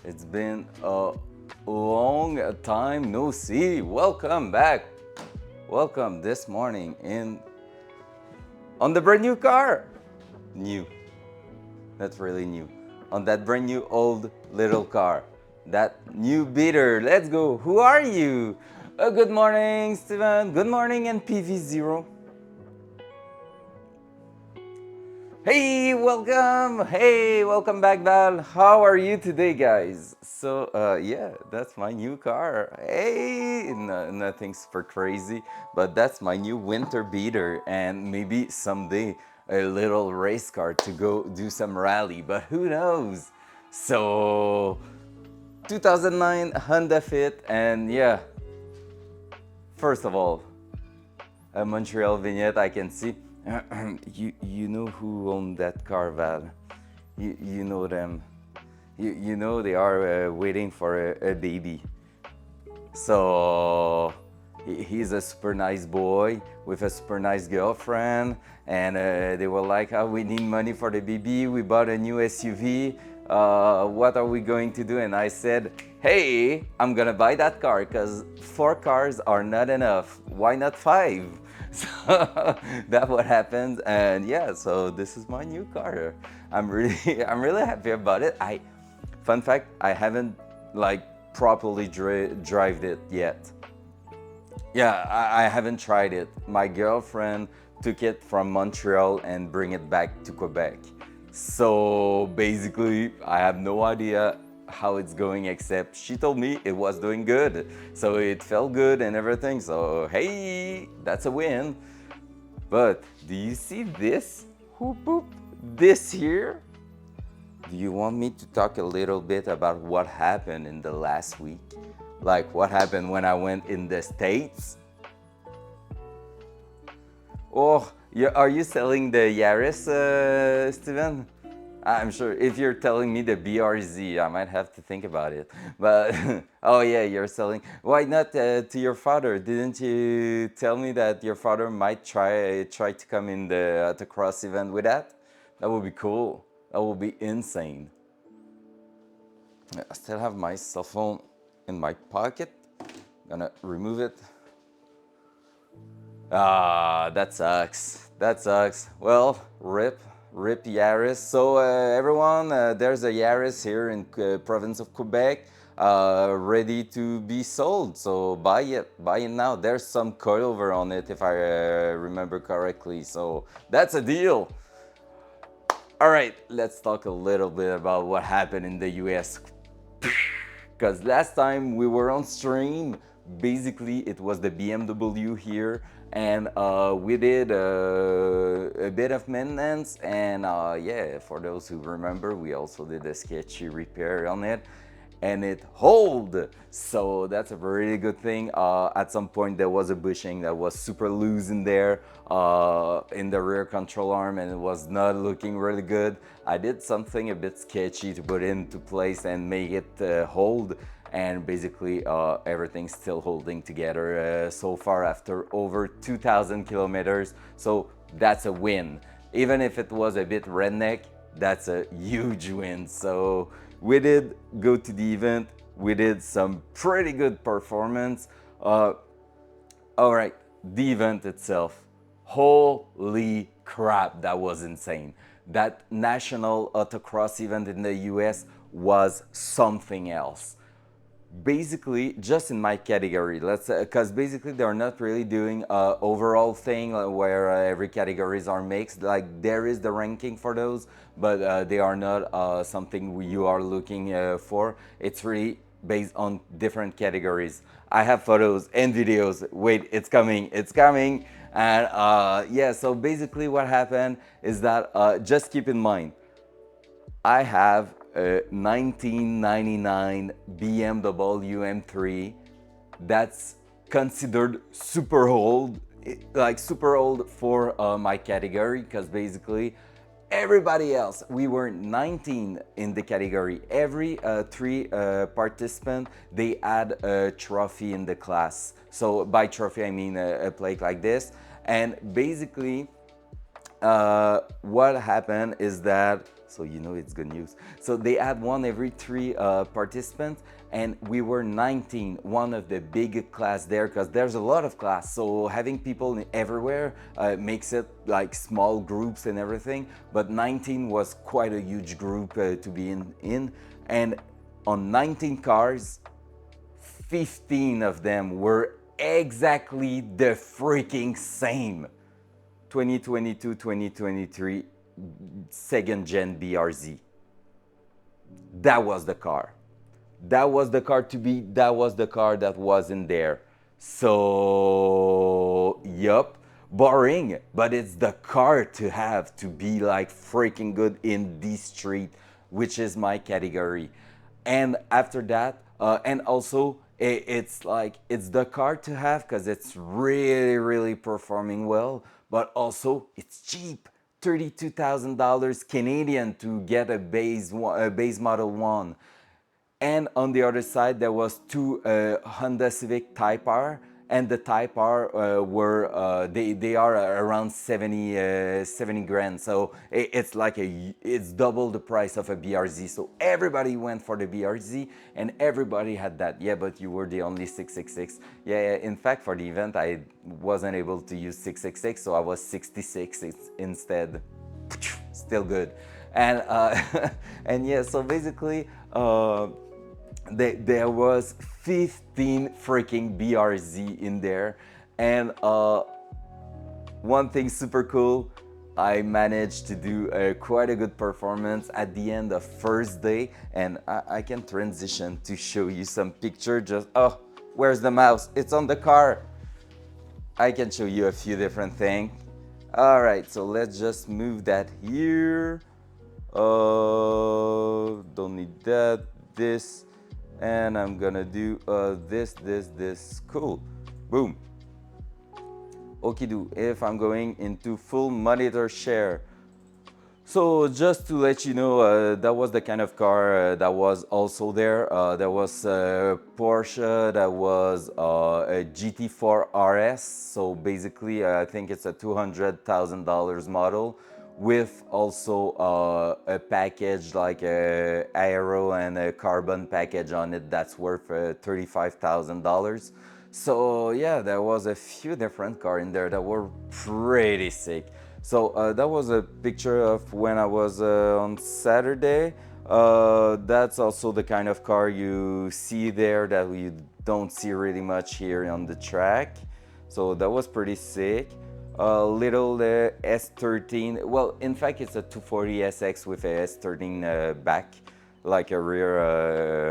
It's been a long time no see. Welcome back. Welcome this morning in on the brand new car. New. That's really new. On that brand new old little car. That new beater. Let's go. Who are you? Good morning, Steven. Good morning, and PV0. Hey, welcome back, Val. How are you today, guys? So, yeah, that's my new car. Hey, nothing super crazy, but that's my new winter beater, and maybe someday a little race car to go do some rally, but who knows? So, 2009 Honda Fit, and yeah, first of all, a Montreal vignette I can see. You know who owned that car, Val? You know them. You know they are waiting for a baby. So he's a super nice boy with a super nice girlfriend, and they were like, "Oh, we need money for the baby. We bought a new SUV. What are we going to do?" And I said, "Hey, I'm gonna buy that car because 4 cars are not enough. Why not 5?" So that's what happened, and yeah. So this is my new car. I'm really happy about it. Fun fact, I haven't like properly drive it yet. Yeah, I haven't tried it. My girlfriend took it from Montreal and bring it back to Quebec. So basically, I have no idea how it's going except she told me it was doing good. So it felt good and everything. So hey, that's a win. But do you see this? Whoop, whoop. This here? Do you want me to talk a little bit about what happened in the last week? Like what happened when I went in the States? Oh, are you selling the Yaris, Steven? I'm sure if you're telling me the BRZ, I might have to think about it. But oh yeah, you're selling. Why not to your father? Didn't you tell me that your father might try to come in the cross event with that? That would be cool. That would be insane. I still have my cell phone in my pocket. Gonna remove it. Ah, that sucks. That sucks. Well, rip Yaris. So everyone, there's a Yaris here in province of Quebec, ready to be sold. So buy it now. There's some coilover on it, if I remember correctly. So that's a deal. All right, let's talk a little bit about what happened in the US. Because last time we were on stream, basically it was the BMW here, and we did a bit of maintenance, and yeah, for those who remember, we also did a sketchy repair on it, and it hold. So that's a really good thing. At some point there was a bushing that was super loose in there, in the rear control arm, and it was not looking really good. I did something a bit sketchy to put into place and make it hold, and basically everything's still holding together so far after over 2,000 kilometers. So that's a win. Even if it was a bit redneck, that's a huge win. So we did go to the event. We did some pretty good performance. All right, the event itself. Holy crap, that was insane. That national autocross event in the US was something else. Basically, just in my category, let's because basically they're not really doing a overall thing where every categories are mixed. Like there is the ranking for those, but they are not something you are looking for. It's really based on different categories. I have photos and videos. Wait, it's coming, it's coming. And yeah, so basically what happened is that just keep in mind, I have a 1999 BMW M3 that's considered super old, like super old for my category, because basically everybody else, we were 19 in the category. Every three participant, they had a trophy in the class. So by trophy, I mean a plate like this. And basically, what happened is that so you know it's good news. So they had one every three participants, and we were 19, one of the big class there, because there's a lot of class. So having people everywhere makes it like small groups and everything. But 19 was quite a huge group to be in. And on 19 cars, 15 of them were exactly the freaking same. 2022, 2023, second gen BRZ. That was the car. That was the car to be, that was the car that wasn't there. So, yup, boring, but it's the car to have to be like freaking good in this street, which is my category. And after that, and also it's like, it's the car to have because it's really, really performing well, but also it's cheap. $32,000 Canadian to get a base model one. And on the other side, there was two Honda Civic Type R, and the Type R they are around 70 grand. So it's like it's double the price of a BRZ. So everybody went for the BRZ, and everybody had that. Yeah, but you were the only 666. Yeah, in fact, for the event, I wasn't able to use 666, so I was 66 instead. Still good. And and yeah, so basically. There was 15 freaking BRZ in there, and one thing super cool, I managed to do quite a good performance at the end of first day, and I can transition to show you some picture. Just where's the mouse? It's on the car. I can show you a few different things. All right, so let's just move that here. Don't need that. This. And I'm gonna do this. Cool. Boom. Okie do. If I'm going into full monitor share. So just to let you know, that was the kind of car that was also there. There was Porsche, that was a GT4 RS. So basically, I think it's a $200,000 model, with also a package like a aero and a carbon package on it that's worth $35,000. So yeah, there was a few different cars in there that were pretty sick. So that was a picture of when I was on Saturday. That's also the kind of car you see there that you don't see really much here on the track. So that was pretty sick. Little S13. Well, in fact, it's a 240 SX with a S13 back, like a rear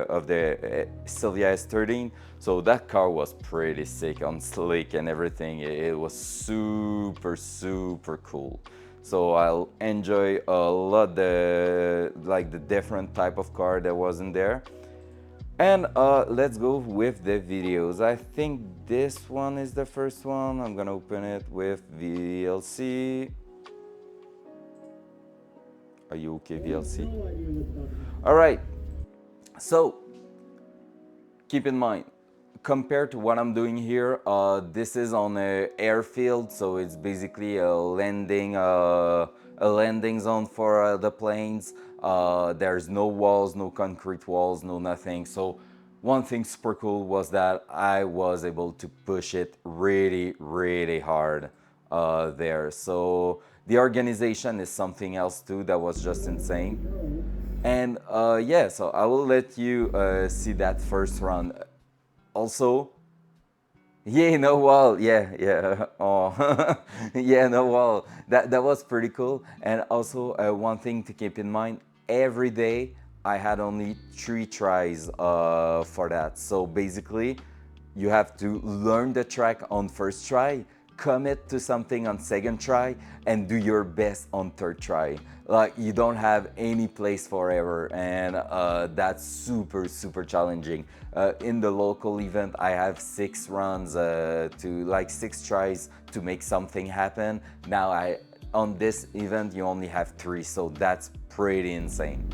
of the Silvia S13. So that car was pretty sick on slick and everything. It was super, super cool. So I'll enjoy a lot the different type of car that was in there. And let's go with the videos. I think this one is the first one. I'm gonna open it with VLC. Are you okay, VLC? All right. So keep in mind, compared to what I'm doing here, this is on an airfield, so it's basically a landing zone for the planes. There's no walls, no concrete walls, no nothing. So one thing super cool was that I was able to push it really, really hard there. So the organization is something else too that was just insane. And yeah, so I will let you see that first run. Also, yeah, no wall. Yeah. Oh, yeah, no wall. That was pretty cool. And also, one thing to keep in mind: every day I had only 3 tries for that. So basically, you have to learn the track on first try, commit to something on second try, and do your best on third try. Like, you don't have any place forever, and that's super, super challenging. In the local event, I have 6 runs to like 6 tries to make something happen. Now on this event, you only have 3, so that's pretty insane.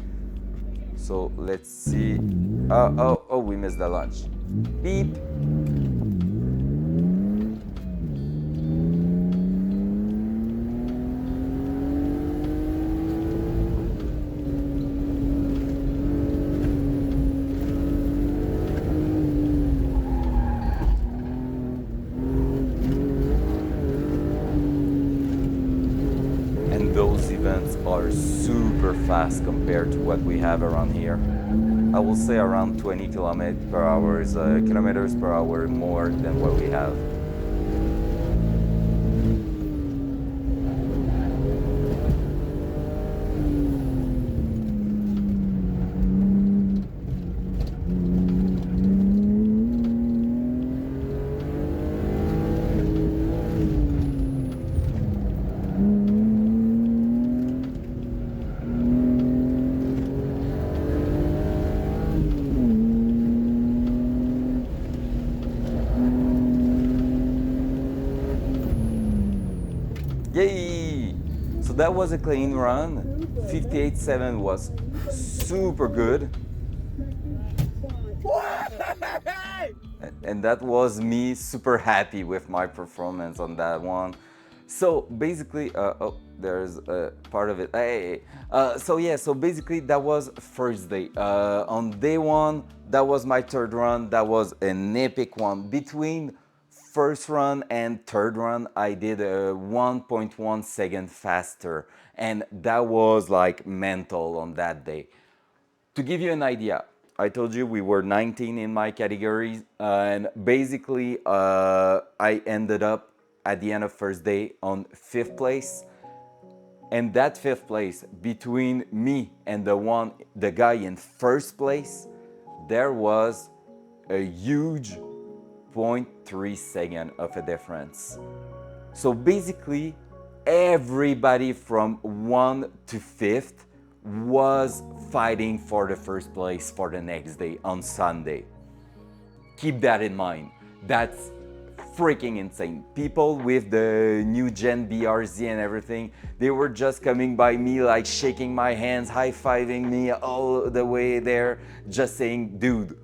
So let's see. Oh, we missed the launch. Beep. fast compared to what we have around here. I will say around 20 kilometers per hour more than what we have. Yay! So that was a clean run. 58.7 was super good. And that was me super happy with my performance on that one. So basically, oh, there's a part of it. Hey, so yeah, so basically that was first day. On day one, that was my third run. That was an epic one. Between first run and third run, I did a 1.1 second faster, and that was like mental on that day. To give you an idea, I told you we were 19 in my categories, and basically I ended up at the end of first day on 5th place. And that 5th place, between me and the guy in first place, there was a huge 0.3 second of a difference. So basically, everybody from 1 to 5th was fighting for the first place for the next day on Sunday. Keep that in mind. That's freaking insane. People with the new gen BRZ and everything, they were just coming by me, like shaking my hands, high-fiving me all the way there, just saying, dude,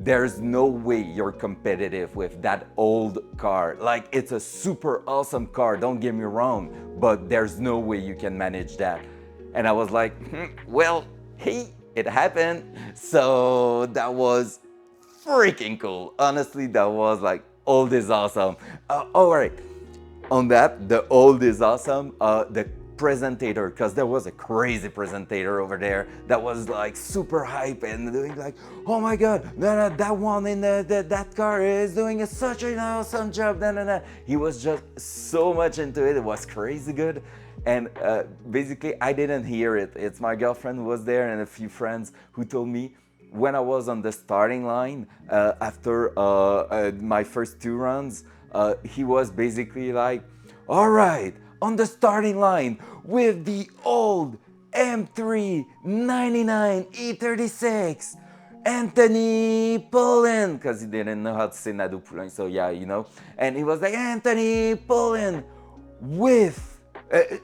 there's no way you're competitive with that old car. Like, it's a super awesome car, don't get me wrong, but there's no way you can manage that. And I was like, well, hey, it happened. So that was freaking cool. Honestly, that was like, old is awesome. All right, on that, the old is awesome. The presentator, because there was a crazy presentator over there that was like super hype and doing like, oh my god, that one in that car is doing such an awesome job. He was just so much into it. It was crazy good. And basically, I didn't hear it. It's my girlfriend who was there and a few friends who told me when I was on the starting line after my first 2 runs, he was basically like, all right, on the starting line with the old M3 99 E36, Anthony Poulin, because he didn't know how to say Nadeau Poulin, so yeah, you know. And he was like, Anthony Poulin with,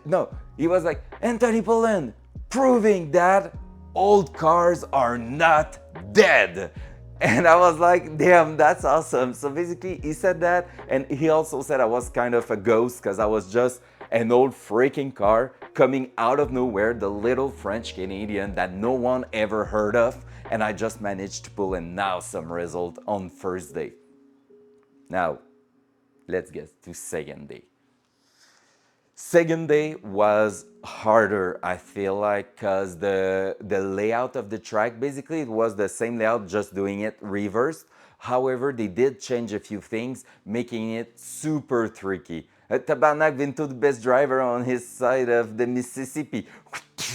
no, he was like, Anthony Poulin, proving that old cars are not dead. And I was like, damn, that's awesome. So basically he said that, and he also said I was kind of a ghost because I was just an old freaking car coming out of nowhere, the little French Canadian that no one ever heard of, and I just managed to pull an awesome result on first day. Now, let's get to second day. Second day was harder, I feel like, because the layout of the track, basically it was the same layout, just doing it reversed. However, they did change a few things, making it super tricky. Tabarnak Vinto, the best driver on his side of the Mississippi.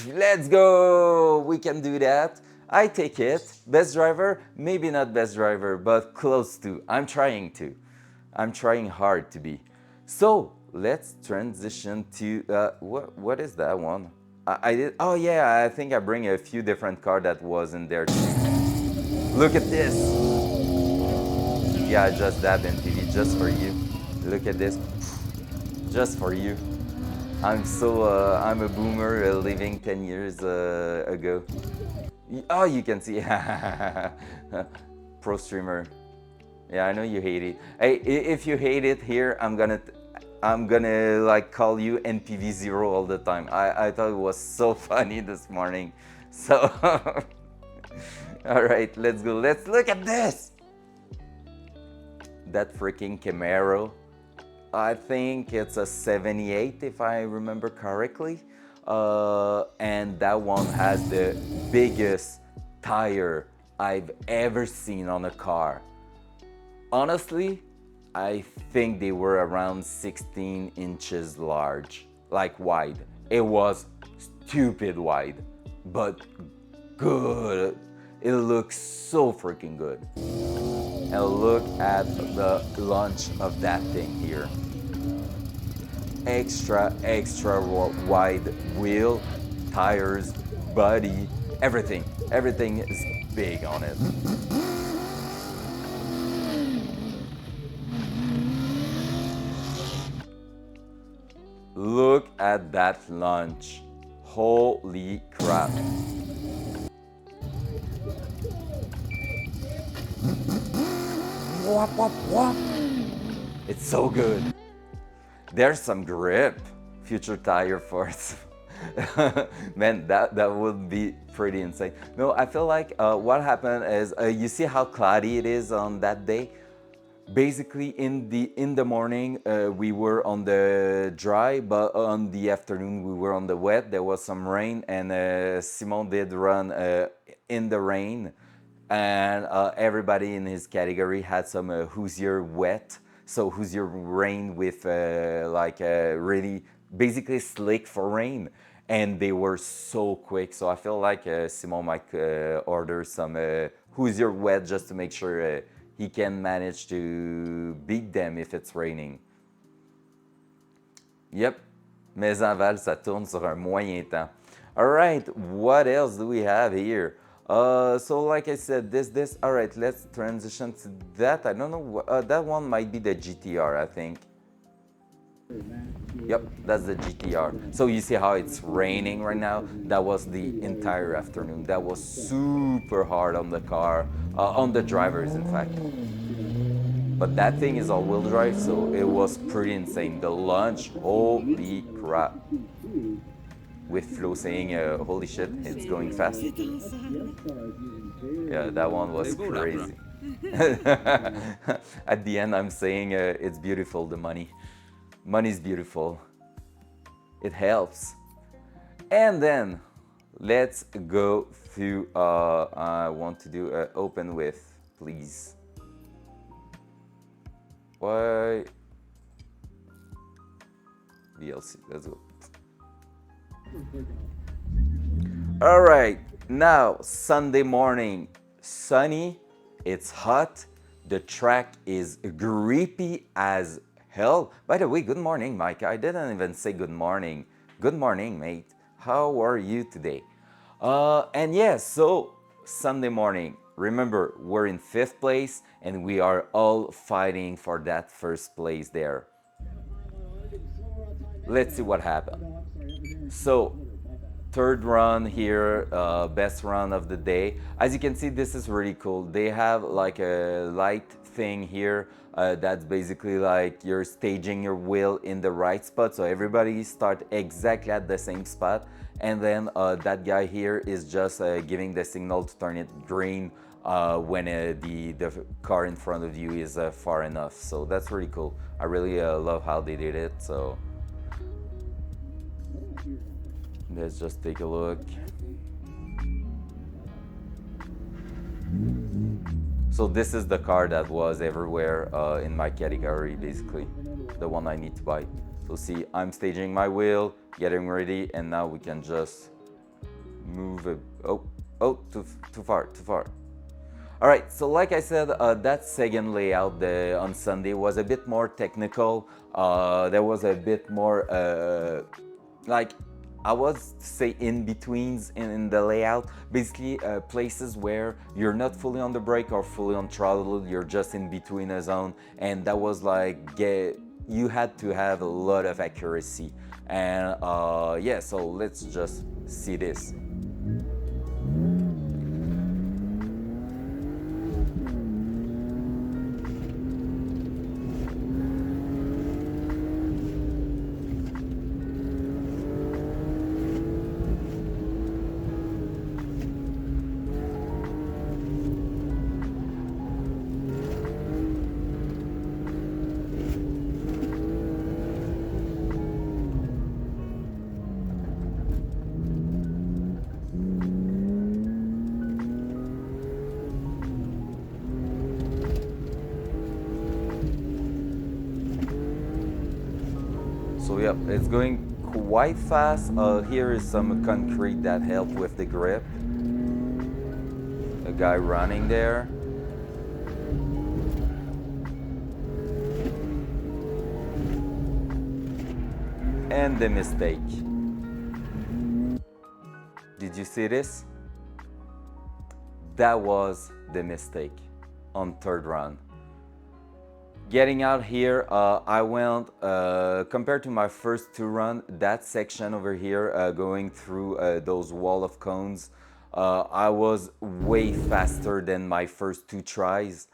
Let's go! We can do that. I take it. Best driver? Maybe not best driver, but close to. I'm trying to. I'm trying hard to be. So, let's transition to, what is that one? I did, oh yeah, I think I bring a few different cars that wasn't there too. Look at this. Yeah, I just dabbed in TV just for you. Look at this. Just for you. I'm a boomer living 10 years ago. Oh, you can see. Pro streamer. Yeah, I know you hate it. Hey, if you hate it here, I'm gonna like call you NPV0 all the time. I thought it was so funny this morning. So, all right, let's go. Let's look at this. That freaking Camaro. I think it's a 78 if I remember correctly. and that one has the biggest tire I've ever seen on a car. Honestly, I think they were around 16 inches large, like wide. It was stupid wide, but good. It looks so freaking good. And look at the launch of that thing here. Extra wide wheel, tires, body, everything. Everything is big on it. Look at that launch. Holy crap. Wop, wop, wop. It's so good. There's some grip. Future tire force. Man, that would be pretty insane. No, I feel like what happened is you see how cloudy it is on that day. Basically, in the morning we were on the dry, but on the afternoon we were on the wet. There was some rain, and Simon did run in the rain, and everybody in his category had some Hoosier wet. So Hoosier rain with really basically slick for rain, and they were so quick. So I feel like Simon might order some Hoosier wet just to make sure he can manage to beat them if it's raining. Yep, mais en Val, ça tourne sur un moyen temps. All right, what else do we have here? So like I said, this. All right, let's transition to that. I don't know. That one might be the GTR, I think. Yep, that's the GTR. So you see how it's raining right now? That was the entire afternoon. That was super hard on the car, on the drivers, in fact. But that thing is all-wheel drive, so it was pretty insane. The launch, holy crap. With Flo saying, holy shit, it's going fast. Yeah, that one was crazy. At the end, I'm saying it's beautiful, the money. Money's beautiful. It helps. And then, let's go to, I want to do open with, please. Why? VLC, let's go. All right, now Sunday morning, sunny, it's hot, the track is grippy as hell. By the way, good morning, Mike. I didn't even say good morning. Good morning, mate. How are you today? And yes, so Sunday morning, remember, we're in 5th place and we are all fighting for that 1st place there. Let's see what happened. So, 3rd run here, best run of the day. As you can see, this is really cool. They have like a light thing here that's basically like you're staging your wheel in the right spot, so everybody start exactly at the same spot, and then that guy here is just giving the signal to turn it green when the car in front of you is far enough. So that's really cool. I really love how they did it. So let's just take a look. So this is the car that was everywhere in my category, basically, the one I need to buy. So see, I'm staging my wheel, getting ready, and now we can just move it. Oh, too far. All right, so like I said, that second layout on Sunday was a bit more technical. There was a bit more, like, I was say in-betweens in the layout, basically places where you're not fully on the brake or fully on throttle, you're just in between a zone, and that was like, you had to have a lot of accuracy. And yeah, so let's just see this. So yeah, it's going quite fast. Here is some concrete that help with the grip. A guy running there. And the mistake. Did you see this? That was the mistake on third run. Getting out here, I went, compared to my first two run, that section over here, going through those wall of cones, I was way faster than my first two tries.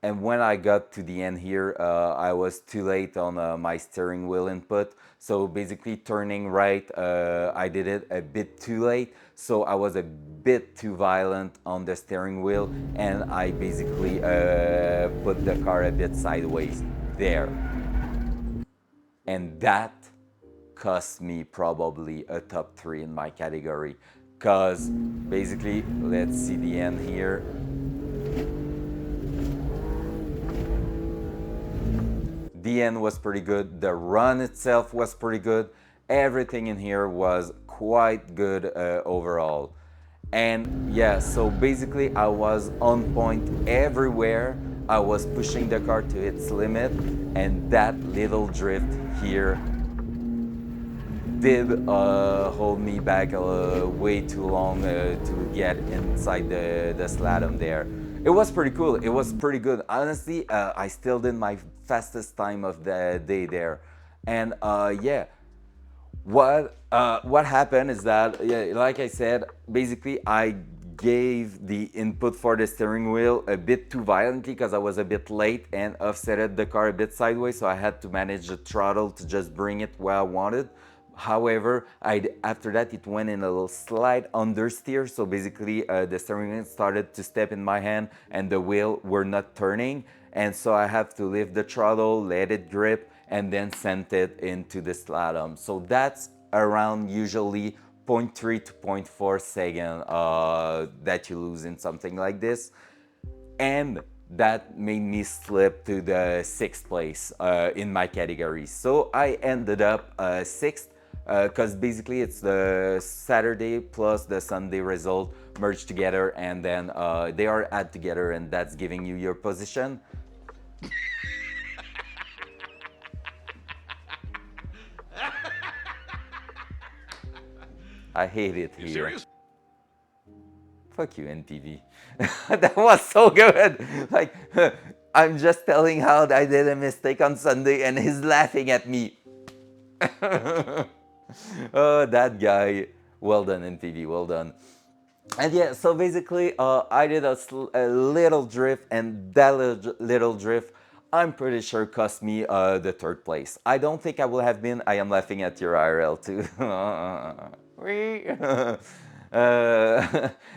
And when I got to the end here, I was too late on my steering wheel input. So basically turning right, I did it a bit too late. So I was a bit too violent on the steering wheel and I basically put the car a bit sideways there. And that cost me probably a top 3 in my category. Cause basically, let's see the end here. The end was pretty good, the run itself was pretty good, everything in here was quite good overall. And yeah, so basically I was on point everywhere, I was pushing the car to its limit, and that little drift here did hold me back way too long to get inside the slalom there. It was pretty cool. It was pretty good. Honestly, I still did my fastest time of the day there. And yeah, what happened is that, yeah, like I said, basically I gave the input for the steering wheel a bit too violently because I was a bit late and offsetted the car a bit sideways, so I had to manage the throttle to just bring it where I wanted. However, after that it went in a little slight understeer, so basically the steering wheel started to step in my hand and the wheel were not turning, and so I have to lift the throttle, let it grip, and then send it into the slalom. So that's around usually 0.3 to 0.4 second that you lose in something like this. And that made me slip to the 6th place in my category. So I ended up 6th because basically it's the Saturday plus the Sunday result merged together, and then they are add together, and that's giving you your position. I hate it here. Serious? Fuck you, NTV. That was so good. Like, I'm just telling how I did a mistake on Sunday and he's laughing at me. Oh, that guy. Well done, NTV, well done. And yeah, so basically, I did a little drift, and that little drift, I'm pretty sure cost me the 3rd place. I don't think I will have been. I am laughing at your IRL too.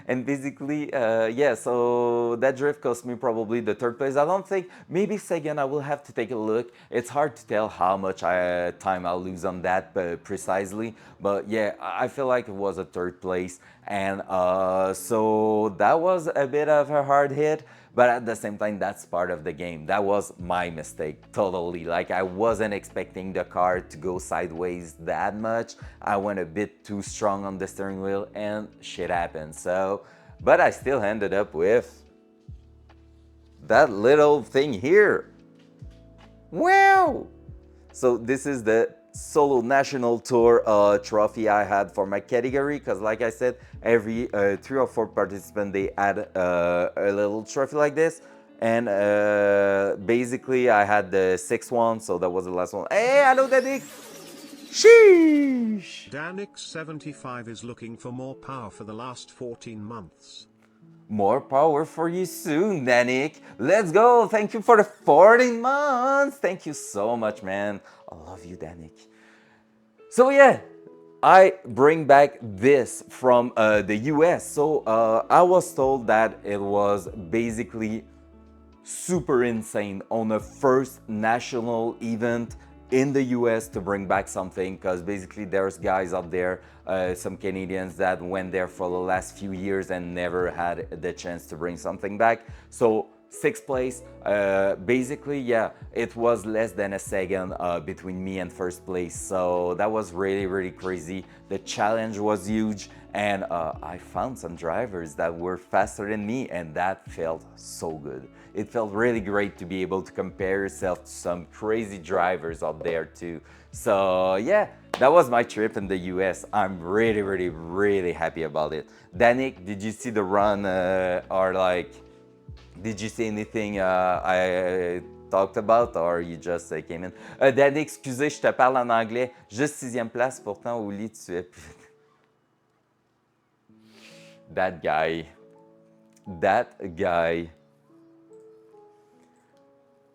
And basically, yeah, so that drift cost me probably the 3rd place. I don't think, maybe second, I will have to take a look. It's hard to tell how much time I'll lose on that precisely, but yeah, I feel like it was a 3rd place. And so that was a bit of a hard hit, but at the same time, that's part of the game. That was my mistake, totally. Like, I wasn't expecting the car to go sideways that much. I went a bit too strong on the steering wheel and shit happened. So, but I still ended up with that little thing here. Wow! So this is the solo national tour trophy I had for my category, because like I said, every 3 or 4 participants, they add a little trophy like this, and basically I had the 6th one, so that was the last one. Hey, hello Danik! Sheesh! Danik75 is looking for more power for the last 14 months. More power for you soon, Danik. Let's go. Thank you for the 14 months. Thank you so much, man. I love you, Danik. So yeah, I bring back this from the US. So I was told that it was basically super insane on a first national event in the US to bring back something, because basically there's guys out there, some Canadians that went there for the last few years and never had the chance to bring something back. So Sixth place. Basically, yeah, it was less than a second between me and first place. So that was really, really crazy. The challenge was huge, and I found some drivers that were faster than me, and that felt so good. It felt really great to be able to compare yourself to some crazy drivers out there too. So yeah, that was my trip in the US. I'm really, really, really happy about it. Danik, did you see the run or like? Did you see anything I talked about or you just came in? Danny, excusez, je te parle en anglais. Juste sixième place, pourtant au lit tu es. That guy. That guy.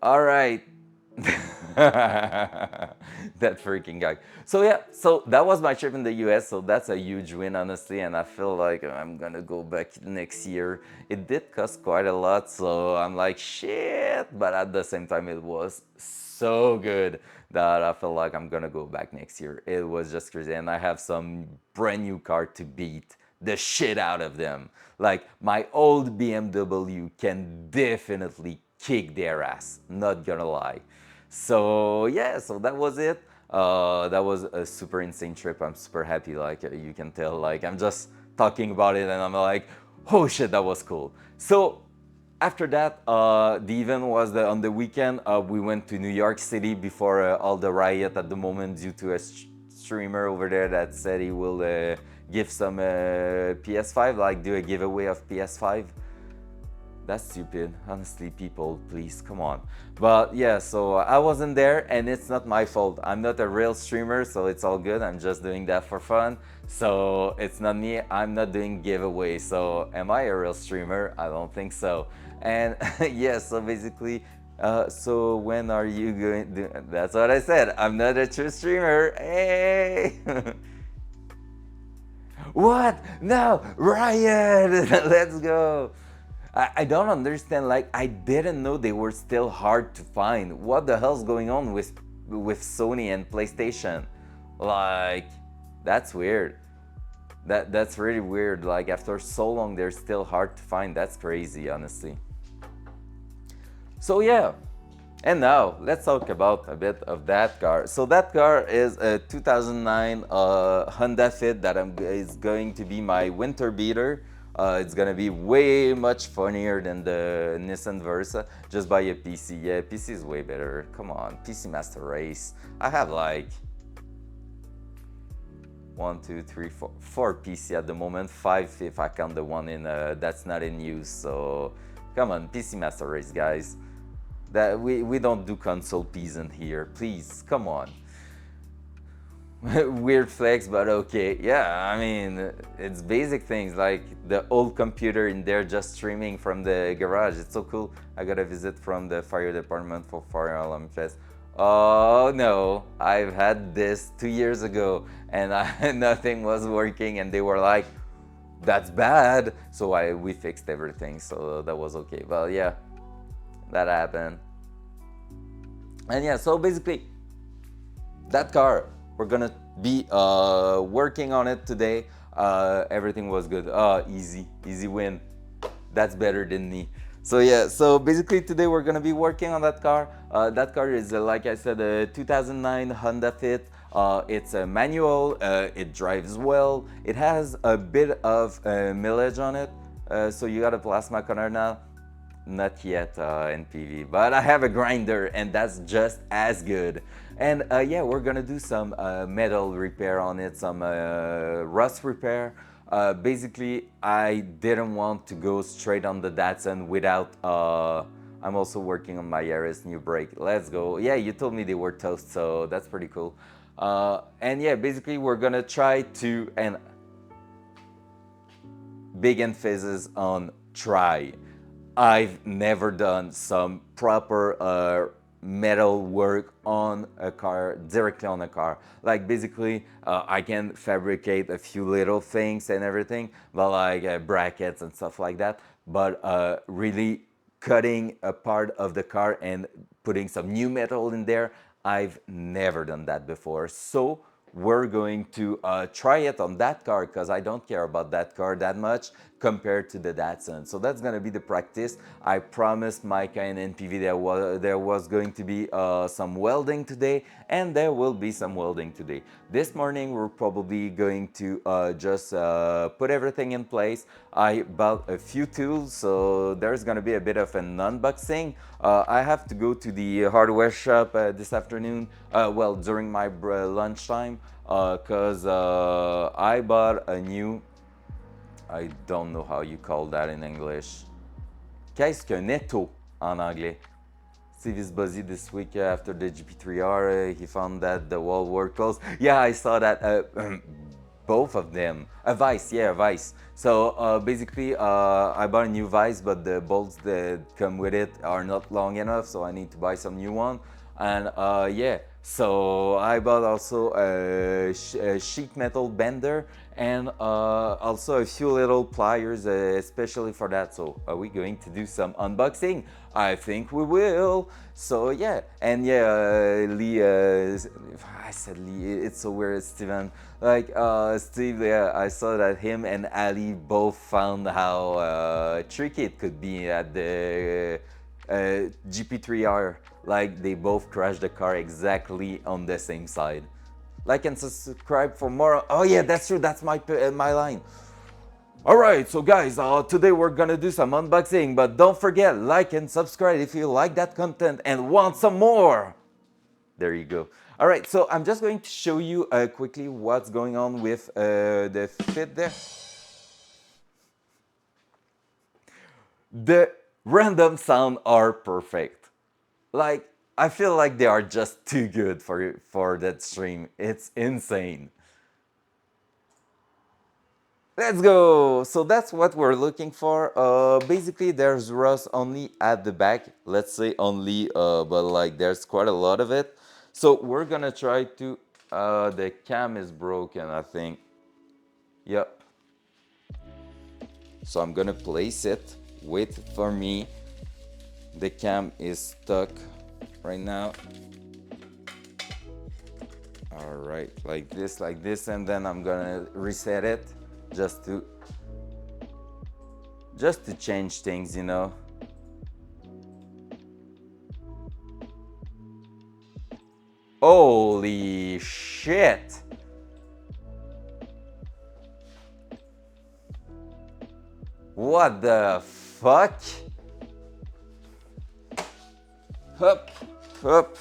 All right. That freaking guy. So yeah, so that was my trip in the US. So that's a huge win, honestly, and I feel like I'm gonna go back next year. It did cost quite a lot, so I'm like shit, but at the same time, it was so good that I feel like I'm gonna go back next year. It was just crazy, and I have some brand new car to beat the shit out of them. Like my old BMW can definitely kick their ass. Not gonna lie. So yeah, so that was it. That was a super insane trip. I'm super happy. Like you can tell, like I'm just talking about it, and I'm like, oh shit, that was cool. So after that, the event was on the weekend. We went to New York City before all the riot at the moment due to a streamer over there that said he will give some PS5, like do a giveaway of PS5. That's stupid. Honestly, people, please, come on. But yeah, so I wasn't there and it's not my fault. I'm not a real streamer, so it's all good. I'm just doing that for fun. So it's not me. I'm not doing giveaways. So am I a real streamer? I don't think so. And yeah, so basically, so when are you going to... That's what I said. I'm not a true streamer. Hey! What? No, Ryan! Let's go. I don't understand. Like, I didn't know they were still hard to find. What the hell's going on with Sony and PlayStation? Like, that's weird. That's really weird. Like, after so long, they're still hard to find. That's crazy, honestly. So yeah. And now let's talk about a bit of that car. So that car is a 2009 Honda Fit that is going to be my winter beater. It's gonna be way much funnier than the Nissan Versa. Just buy a PC. Yeah, PC is way better. Come on, PC Master Race. I have like one, two, three, four PC at the moment. Five if I count the one in that's not in use. So come on, PC Master Race, guys. That we don't do console peasant here. Please, come on. Weird flex, but okay. Yeah, I mean, it's basic things like the old computer in there just streaming from the garage. It's so cool. I got a visit from the fire department for fire alarm test. Oh no, I've had this 2 years ago and nothing was working and they were like, that's bad. So we fixed everything, so that was okay. Well, yeah, that happened. And yeah, so basically, that car, we're gonna be working on it today. Everything was good. Easy win. That's better than me. So yeah, so basically today we're gonna be working on that car. That car is, like I said, a 2009 Honda Fit. It's a manual, it drives well. It has a bit of mileage on it. So you got a plasma cutter now. Not yet NPV, but I have a grinder and that's just as good. And yeah, we're gonna do some metal repair on it, some rust repair. Basically, I didn't want to go straight on the Datsun without... I'm also working on my Yaris new brake. Let's go. Yeah, you told me they were toast, so that's pretty cool. And yeah, basically we're gonna try to... and big emphasis on try. I've never done some proper metal work on a car, directly on a car. Like basically, I can fabricate a few little things and everything, but like brackets and stuff like that. But really cutting a part of the car and putting some new metal in there, I've never done that before. So we're going to try it on that car because I don't care about that car that much compared to the Datsun. So that's gonna be the practice. I promised Micah and NPV there was going to be some welding today, and there will be some welding today. This morning we're probably going to just put everything in place. I bought a few tools, so there's gonna be a bit of an unboxing. I have to go to the hardware shop this afternoon, well, during my lunchtime, because I bought a new, I don't know how you call that in English. Qu'est-ce qu'un étau en anglais? Steve is busy this week after the GP3R. He found that the wall were closed. Yeah, I saw that. Both of them. A vise, yeah, a vise. So basically, I bought a new vise, but the bolts that come with it are not long enough, so I need to buy some new one. And yeah, so I bought also a sheet metal bender and also a few little pliers, especially for that. So are we going to do some unboxing? I think we will. So yeah, and yeah, Lee, I said Lee, it's so weird, Steven. Like Steve, yeah, I saw that him and Ali both found how tricky it could be at the GP3R. Like they both crashed the car exactly on the same side. Like and subscribe for more. Oh yeah, that's true. That's my line. All right, so guys, today we're gonna do some unboxing, but don't forget, like and subscribe if you like that content and want some more. There you go. All right, so I'm just going to show you quickly what's going on with the fit there. The random sound are perfect. Like, I feel like they are just too good for that stream. It's insane. Let's go! So that's what we're looking for. Basically, there's rust only at the back. Let's say only, but like there's quite a lot of it. So we're gonna try to, the cam is broken, I think. Yep. So I'm gonna place it. Wait for me. The cam is stuck right now. All right, like this, and then I'm gonna reset it just to change things, you know. Holy shit! What the fuck? Hup, hup.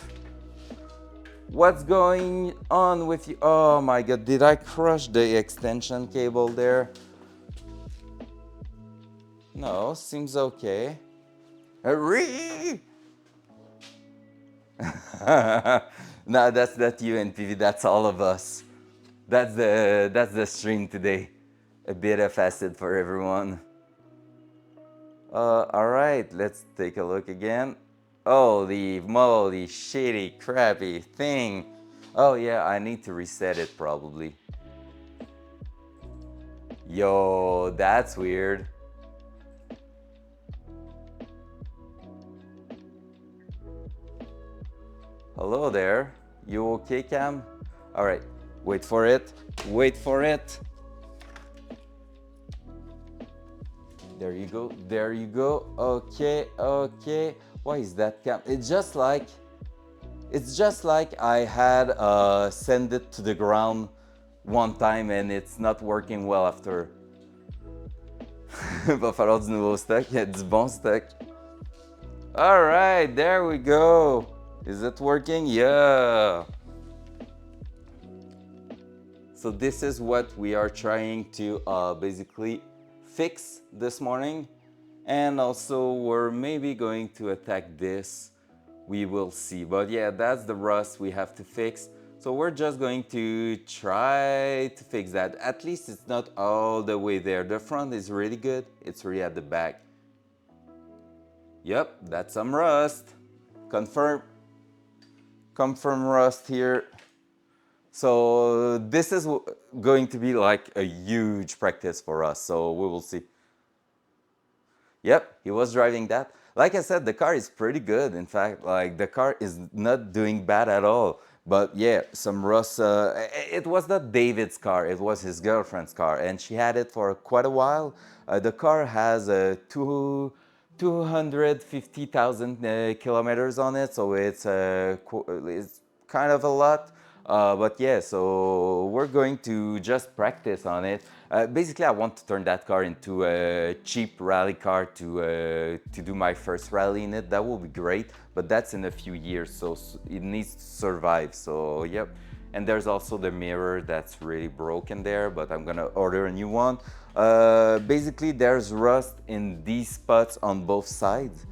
What's going on with you? Oh my god, did I crush the extension cable there? No, seems okay. Hurry! No, that's not you, NPV, that's all of us. That's the stream today. A bit of acid for everyone. Alright, let's take a look again. Holy moly, shitty, crappy thing. Oh yeah, I need to reset it probably. Yo, that's weird. Hello there. You okay, Cam? Alright, wait for it. Wait for it. There you go. There you go. Okay, okay. Why is that cam? It's just like I had sent it to the ground one time and it's not working well after. Va falloir du nouveau stock. Il y a du bon stock. All right, there we go. Is it working? Yeah. So this is what we are trying to basically fix this morning, and also we're maybe going to attack this. We will see, but yeah, that's the rust we have to fix. So we're just going to try to fix that. At least it's not all the way there. The front is really good. It's really at the back. Yep, that's some rust. Confirm rust here. So this is going to be like a huge practice for us, so we will see. Yep, he was driving that. Like I said, the car is pretty good. In fact, like the car is not doing bad at all. But yeah, some rust. It was not David's car, it was his girlfriend's car, and she had it for quite a while. The car has 250,000 kilometers on it, so it's kind of a lot. But yeah, so we're going to just practice on it. Basically, I want to turn that car into a cheap rally car to do my first rally in it. That will be great, but that's in a few years, so it needs to survive. So yep. And there's also the mirror that's really broken there, but I'm gonna order a new one. Basically, there's rust in these spots on both sides,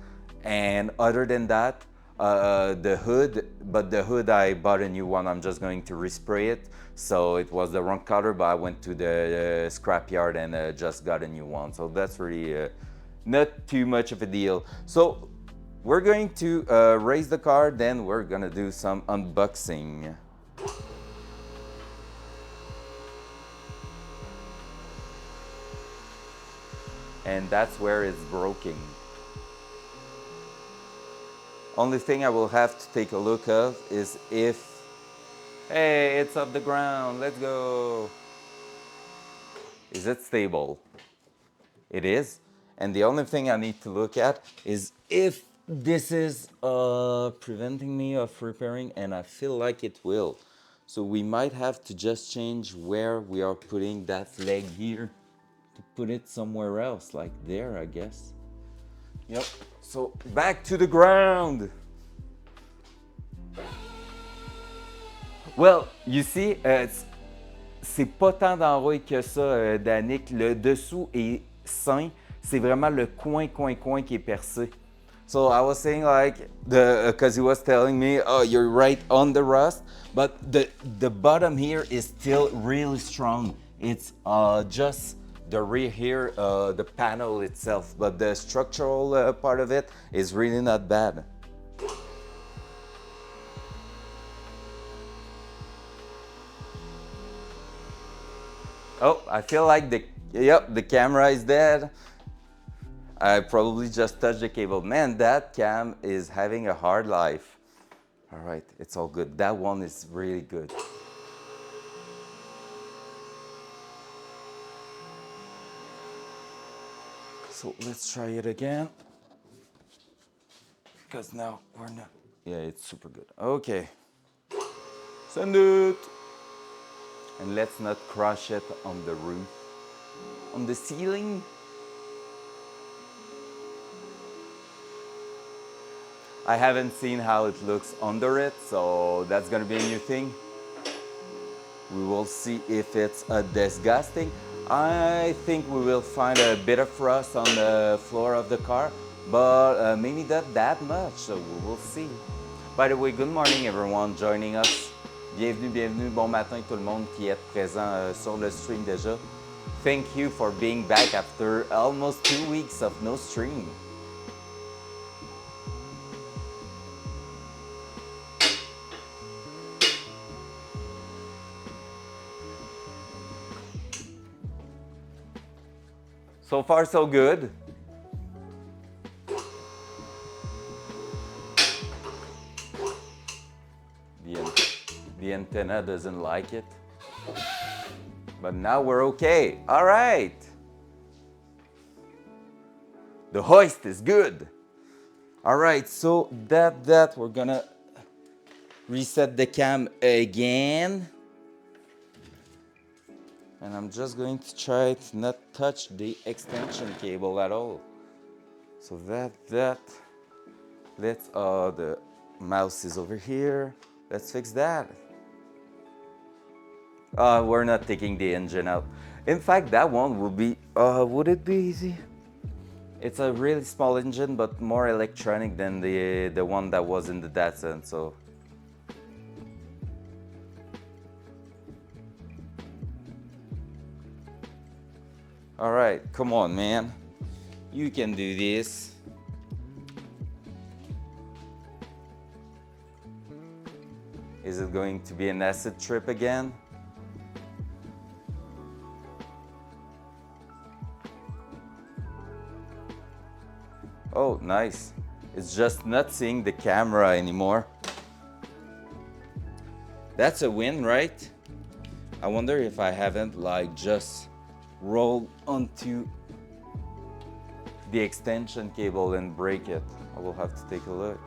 and other than that, the hood, I bought a new one. I'm just going to respray it. So it was the wrong color, but I went to the scrapyard and just got a new one. So that's really not too much of a deal. So we're going to raise the car, then we're gonna do some unboxing. And that's where it's broken. Only thing I will have to take a look of is if, hey, it's off the ground, let's go. Is it stable? It is. And the only thing I need to look at is if this is preventing me of repairing, and I feel like it will. So we might have to just change where we are putting that leg here to put it somewhere else, like there, I guess. Yep. So back to the ground. Well, you see, c'est pas tant d'enrouille que ça, Danick. Le dessous est sain. C'est vraiment le coin qui est percé. So I was saying like, because he was telling me, oh, you're right on the rust, but the bottom here is still really strong. It's just the rear here, the panel itself, but the structural part of it is really not bad. Oh, I feel like the camera is dead. I probably just touched the cable. Man, that cam is having a hard life. All right, it's all good. That one is really good. So let's try it again. Because now we're not. Yeah, it's super good. Okay. Send it. And let's not crush it on the roof. On the ceiling. I haven't seen how it looks under it, so that's gonna be a new thing. We will see if it's disgusting. I think we will find a bit of rust on the floor of the car, but maybe not that much, so we will see. By the way, good morning everyone joining us. Bienvenue, bon matin tout le monde qui est présent sur le stream déjà. Thank you for being back after almost 2 weeks of no stream. So far, so good. The antenna doesn't like it. But now we're okay. All right. The hoist is good. All right, so that we're gonna reset the cam again. And I'm just going to try to not touch the extension cable at all. So let's, the mouse is over here. Let's fix that. We're not taking the engine out. In fact, that one will be, would it be easy? It's a really small engine, but more electronic than the one that was in the Datsun, so. All right, come on, man. You can do this. Is it going to be an acid trip again? Oh, nice. It's just not seeing the camera anymore. That's a win, right? I wonder if I haven't like just rolled onto the extension cable and break it. I will have to take a look.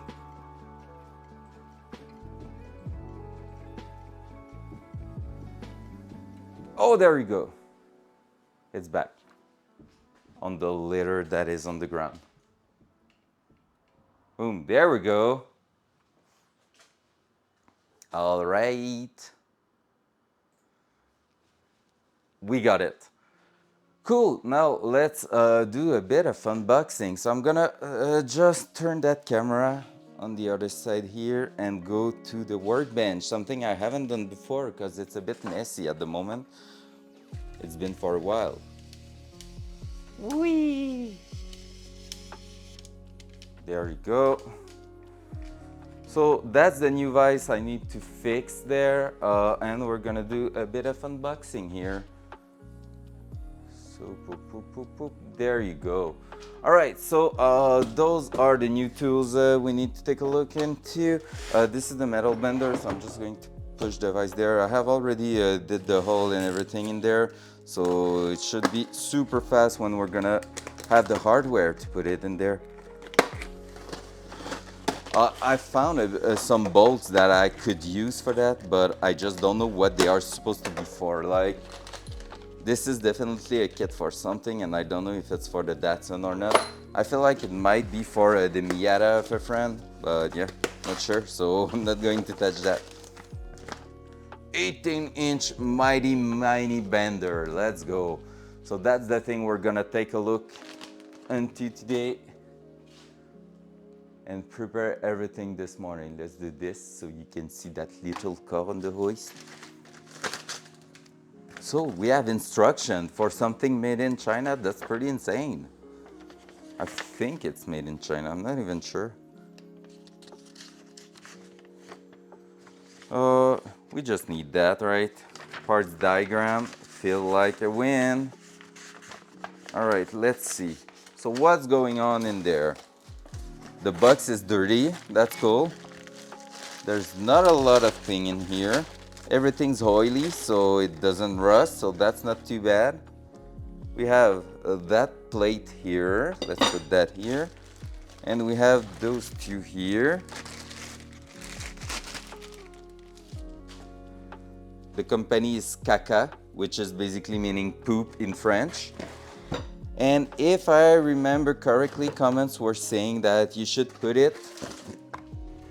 Oh, there you go. It's back on the litter that is on the ground. Boom, there we go. All right. We got it. Cool, now let's do a bit of unboxing. So I'm gonna just turn that camera on the other side here and go to the workbench, something I haven't done before because it's a bit messy at the moment. It's been for a while. Whee! There you go. So that's the new vise I need to fix there, and we're gonna do a bit of unboxing here. So poop, poop, poop, poop. There you go. All right, so those are the new tools we need to take a look into. This is the metal bender, so I'm just going to push the vise there. I have already did the hole and everything in there, so it should be super fast when we're gonna have the hardware to put it in there. I found some bolts that I could use for that, but I just don't know what they are supposed to be for. Like, this is definitely a kit for something, and I don't know if it's for the Datsun or not. I feel like it might be for the Miata of a friend, but yeah, not sure, so I'm not going to touch that. 18-inch mighty bender, let's go. So that's the thing we're gonna take a look into today and prepare everything this morning. Let's do this so you can see that little car on the hoist. So we have instruction for something made in China. That's pretty insane. I think it's made in China. I'm not even sure. We just need that, right? Parts diagram. Feel like a win. All right, let's see. So what's going on in there? The box is dirty. That's cool. There's not a lot of thing in here. Everything's oily, so it doesn't rust, so that's not too bad. We have that plate here. Let's put that here. And we have those two here. The company is caca, which is basically meaning poop in French. And if I remember correctly, comments were saying that you should put it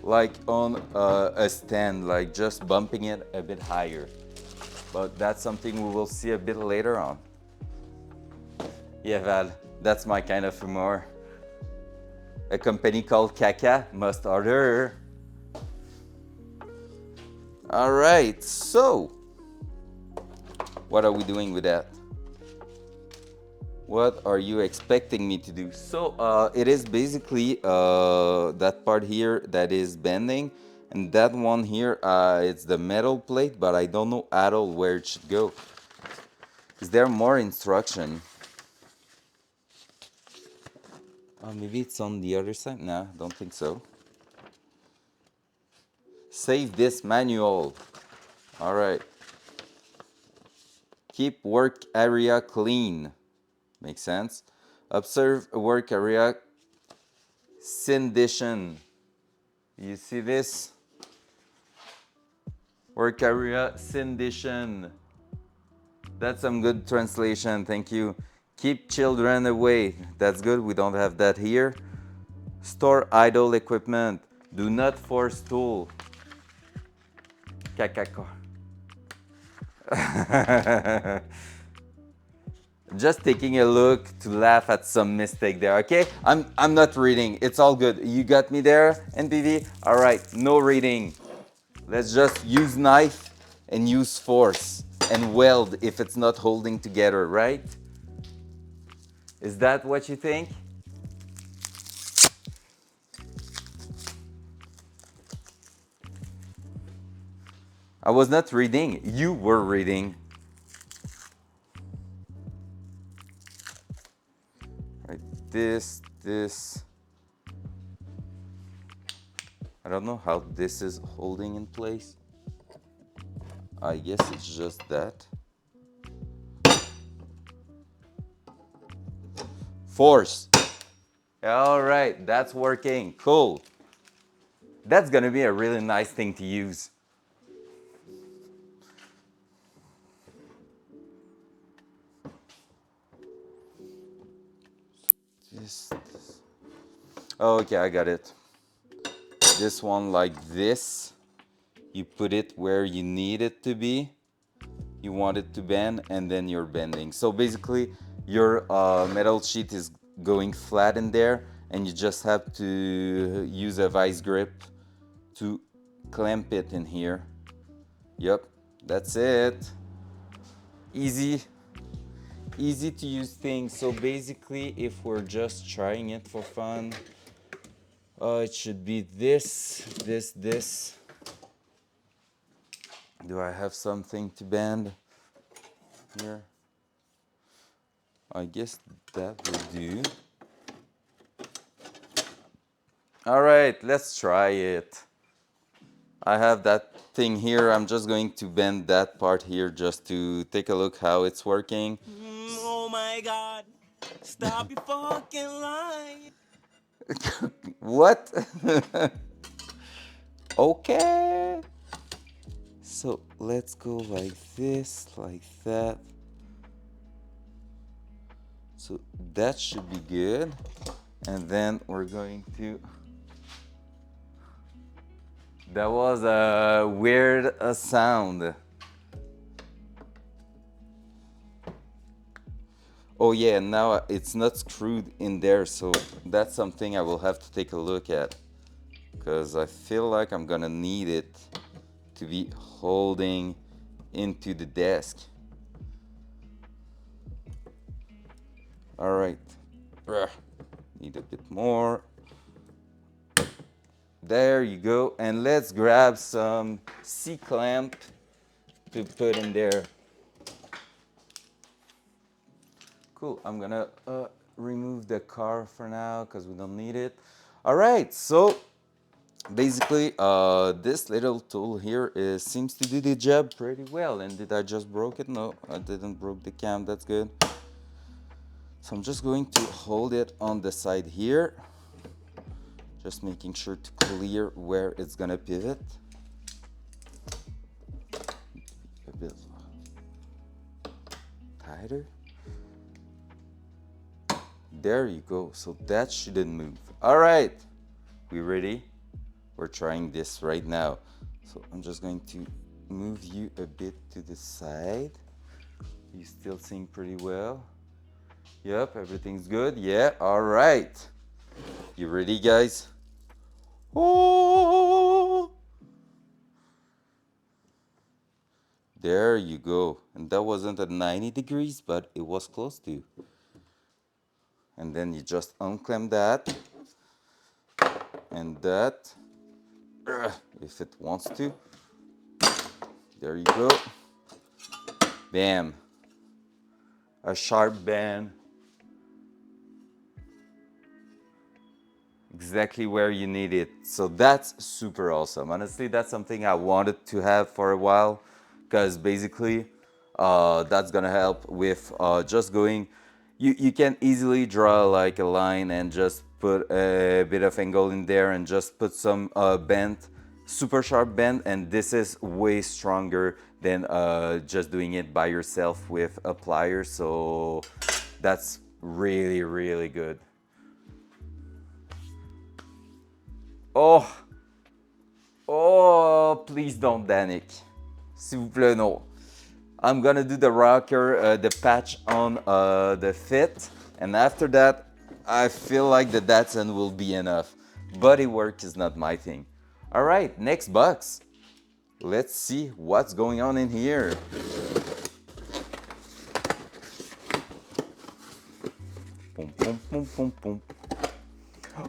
like on a stand, like just bumping it a bit higher. But that's something we will see a bit later on. Yeah, Val, that's my kind of humor. A company called Caca must order. All right, so what are we doing with that? What are you expecting me to do? So it is basically that part here that is bending, and that one here, it's the metal plate, but I don't know at all where it should go. Is there more instruction? Maybe it's on the other side? Nah, don't think so. Save this manual. All right. Keep work area clean. Makes sense. Observe work area condition. You see this? Work area condition. That's some good translation, thank you. Keep children away. That's good, we don't have that here. Store idle equipment. Do not force tool. Caca. Just taking a look to laugh at some mistake there, okay? I'm not reading, it's all good. You got me there, NPV? All right, no reading. Let's just use knife and use force and weld if it's not holding together, right? Is that what you think? I was not reading, you were reading. Right, this. I don't know how this is holding in place. I guess it's just that. Force. All right, that's working. Cool. That's gonna be a really nice thing to use. This. Oh, okay, I got it. This one like this. You put it where you need it to be. You want it to bend, and then you're bending. So basically, your metal sheet is going flat in there, and you just have to use a vice grip to clamp it in here. Yep, that's it. Easy, easy to use thing. So basically, if we're just trying it for fun, it should be this. Do I have something to bend here? I guess that will do. All right, let's try it. I have that thing here. I'm just going to bend that part here just to take a look how it's working. Oh my god. Stop your fucking lying. What? Okay. So let's go like this, like that. So that should be good. And then we're going to... That was a weird sound. Oh yeah, now it's not screwed in there, so that's something I will have to take a look at. Because I feel like I'm gonna need it to be holding into the desk. All right, need a bit more. There you go, and let's grab some C-clamp to put in there. Cool, I'm gonna remove the car for now because we don't need it. All right, so basically this little tool here seems to do the job pretty well. And did I just broke it? No, I didn't broke the cam, that's good. So I'm just going to hold it on the side here, just making sure to clear where it's gonna pivot. A bit tighter. There you go, so that shouldn't move. All right, we ready? We're trying this right now. So I'm just going to move you a bit to the side. You still seeing pretty well? Yep, everything's good. Yeah, all right. You ready, guys? Oh! There you go. And that wasn't at 90 degrees, but it was close to. And then you just unclamp that and that, if it wants to. There you go. Bam. A sharp bend. Exactly where you need it. So that's super awesome. Honestly, that's something I wanted to have for a while, because basically that's gonna help with just going. You can easily draw like a line and just put a bit of angle in there and just put some bend, super sharp bend, and this is way stronger than just doing it by yourself with a plier. So that's really, really good. Oh, oh, please don't, Danik. S'il vous plaît, no. I'm gonna do the rocker, the patch on the fit, and after that, I feel like the Datsun will be enough. Body work is not my thing. All right, next box. Let's see what's going on in here. Boom, boom, boom, boom, boom.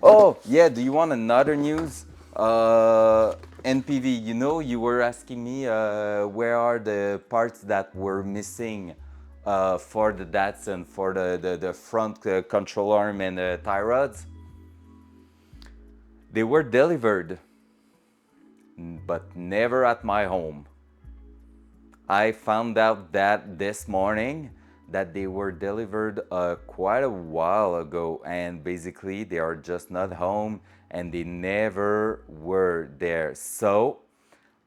Oh, yeah, do you want another news? NPV, you know, you were asking me where are the parts that were missing for the Datsun, for the front control arm and the tie rods. They were delivered, but never at my home. I found out that this morning that they were delivered quite a while ago, and basically they are just not home and they never were there. So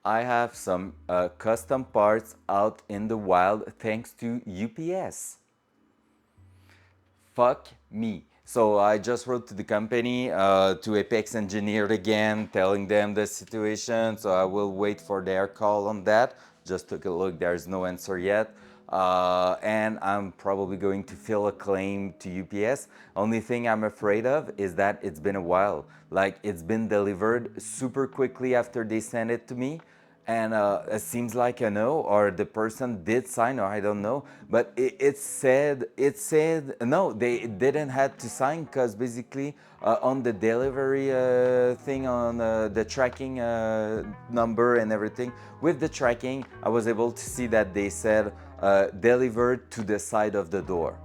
I have some custom parts out in the wild thanks to UPS. Fuck me. So I just wrote to the company, to Apex Engineered again, telling them the situation. So I will wait for their call on that. Just took a look, there's no answer yet. And I'm probably going to fill a claim to UPS. Only thing I'm afraid of is that it's been a while. Like, it's been delivered super quickly after they sent it to me, and it seems like a no, or the person did sign, or I don't know, but it said no, they didn't have to sign, because basically on the delivery thing, on the tracking number and everything, with the tracking I was able to see that they said delivered to the side of the door.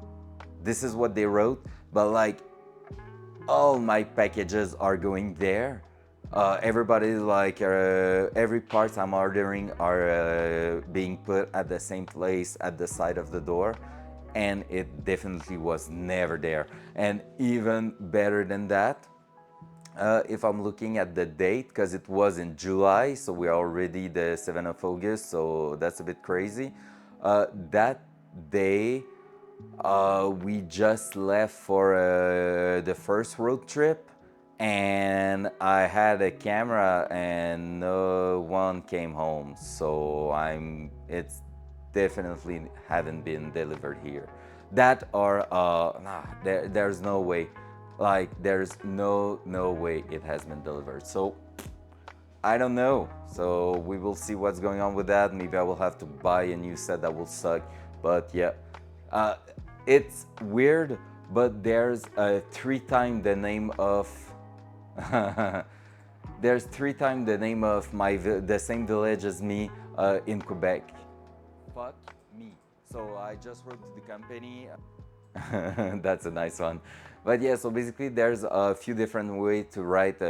This is what they wrote, but like, all my packages are going there. Everybody, like, every part I'm ordering are being put at the same place at the side of the door, and it definitely was never there. And even better than that, if I'm looking at the date, because it was in July, so we're already the 7th of August, so that's a bit crazy. That day, we just left for the first road trip, and I had a camera and no one came home. So it's definitely haven't been delivered here. That or nah, there's no way. Like, there's no way it has been delivered. So I don't know. So we will see what's going on with that. Maybe I will have to buy a new set. That will suck. But yeah, uh, it's weird. But there's three times the name of there's three times the name of the same village as me in Quebec. Fuck me. So I just wrote to the company. That's a nice one. But yeah, so basically there's a few different ways to write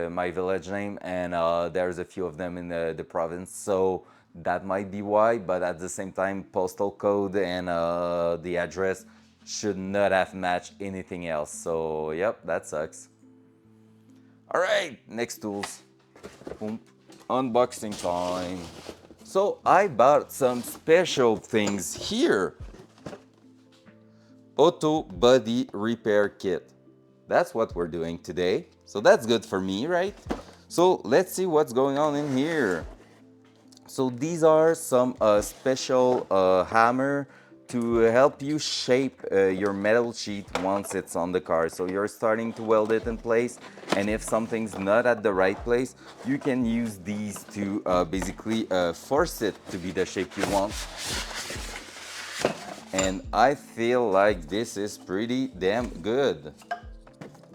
my village name, and there's a few of them in the province. So that might be why, but at the same time, postal code and the address should not have matched anything else. So yep, that sucks. All right, next tools. Boom. Unboxing time. So I bought some special things here. Auto body repair kit. That's what we're doing today. So that's good for me, right? So let's see what's going on in here. So these are some special hammer to help you shape your metal sheet once it's on the car. So you're starting to weld it in place, and if something's not at the right place, you can use these to basically force it to be the shape you want. And I feel like this is pretty damn good.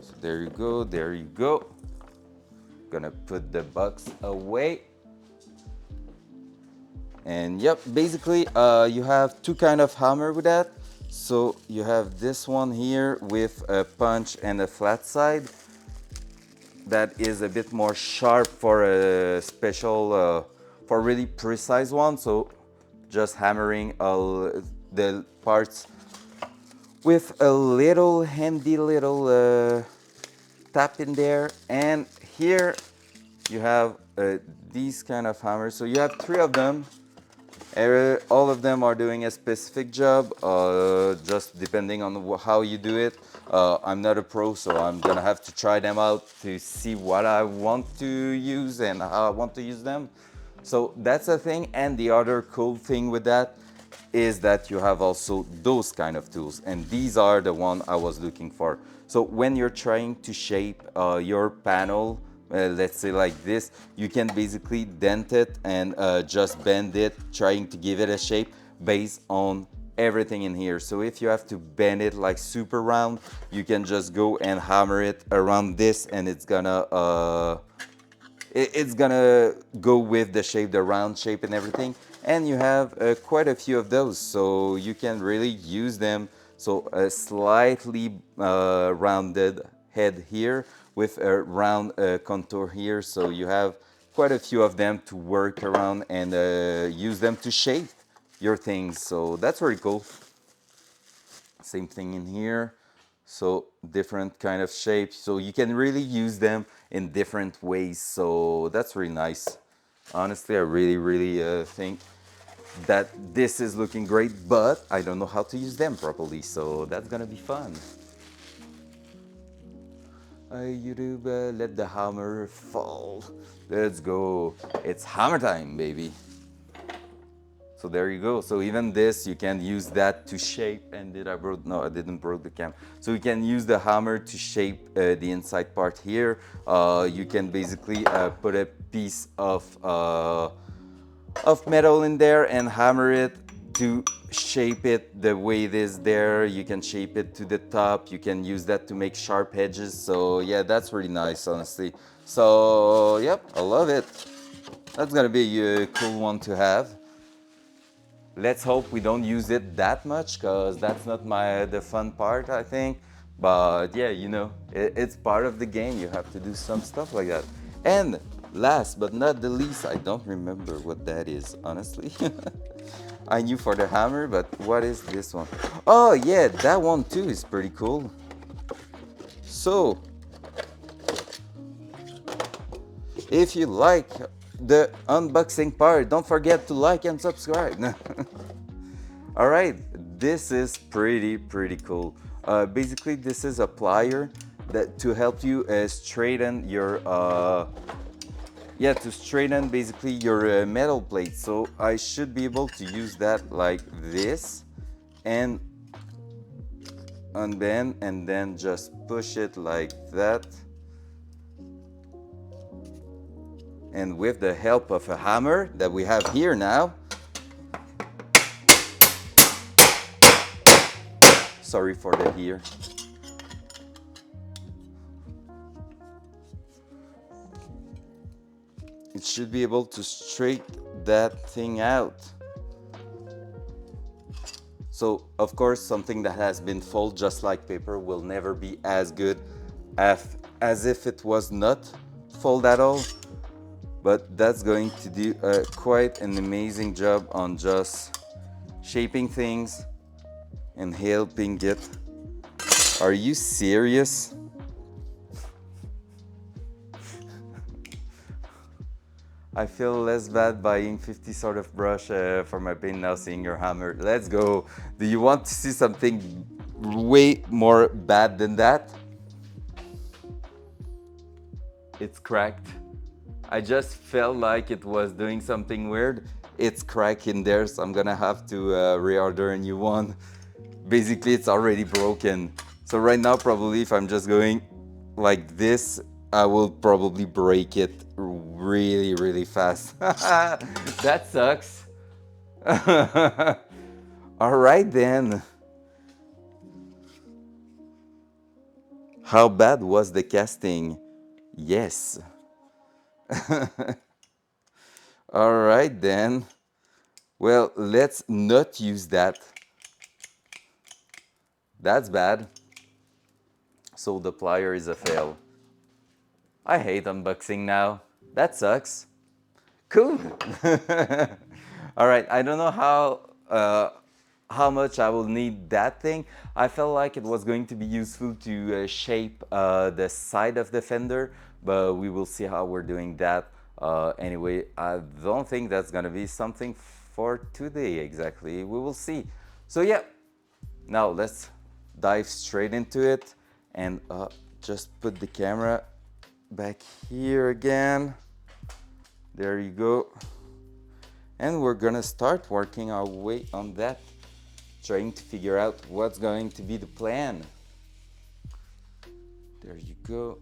So there you go, there you go. Gonna put the box away. And yep, basically you have two kind of hammer with that. So you have this one here with a punch and a flat side. That is a bit more sharp for a special, for really precise one. So just hammering all the parts with a little handy little tap in there. And here you have these kind of hammers. So you have three of them. All of them are doing a specific job, just depending on how you do it. I'm not a pro, so I'm gonna have to try them out to see what I want to use and how I want to use them. So that's a thing. And the other cool thing with that is that you have also those kind of tools, and these are the one I was looking for. So when you're trying to shape your panel, let's say like this, you can basically dent it and just bend it, trying to give it a shape based on everything in here. So if you have to bend it like super round, you can just go and hammer it around this, and it's gonna go with the shape, the round shape and everything. And you have quite a few of those, so you can really use them. So a slightly rounded head here with a round contour here, so you have quite a few of them to work around and use them to shape your things. So that's very cool. Same thing in here. So different kind of shapes. So you can really use them in different ways. So that's really nice. Honestly, I really think that this is looking great, but I don't know how to use them properly. So that's gonna be fun. YouTube, let the hammer fall. Let's go. It's hammer time, baby. So there you go. So even this, you can use that to shape. And did I broke? No, I didn't broke the cam. So you can use the hammer to shape the inside part here. You can basically put a piece of metal in there and hammer it to shape it the way it is there. You can shape it to the top. You can use that to make sharp edges. So yeah, that's really nice, honestly. So yep, I love it. That's gonna be a cool one to have. Let's hope we don't use it that much, because that's not the fun part, I think. But yeah, you know, it's part of the game. You have to do some stuff like that. And last but not the least, I don't remember what that is, honestly. I knew for the hammer, but what is this one? Oh yeah, that one too is pretty cool. So, if you like the unboxing part, don't forget to like and subscribe. All right, this is pretty cool. Basically, this is a plier that to help you straighten your to straighten basically your metal plate. So I should be able to use that like this and unbend and then just push it like that. And with the help of a hammer that we have here now, sorry for the here. It should be able to straighten that thing out. So, of course, something that has been folded just like paper will never be as good as if it was not folded at all. But that's going to do quite an amazing job on just shaping things and helping it. Are you serious? I feel less bad buying 50 sort of brush for my paint now seeing your hammer. Let's go. Do you want to see something way more bad than that? It's cracked. I just felt like it was doing something weird. It's cracked in there, so I'm gonna have to reorder a new one. Basically, it's already broken. So right now, probably if I'm just going like this, I will probably break it really fast. That sucks. All right then. How bad was the casting? Yes. All right then. Well, let's not use that. That's bad. So the plier is a fail. I hate unboxing now. That sucks. Cool. All right, I don't know how much I will need that thing. I felt like it was going to be useful to shape the side of the fender, but we will see how we're doing that. Anyway, I don't think that's gonna be something for today exactly. We will see. So yeah, now let's dive straight into it and just put the camera back here again. There you go. And we're gonna start working our way on that, trying to figure out what's going to be the plan. There you go.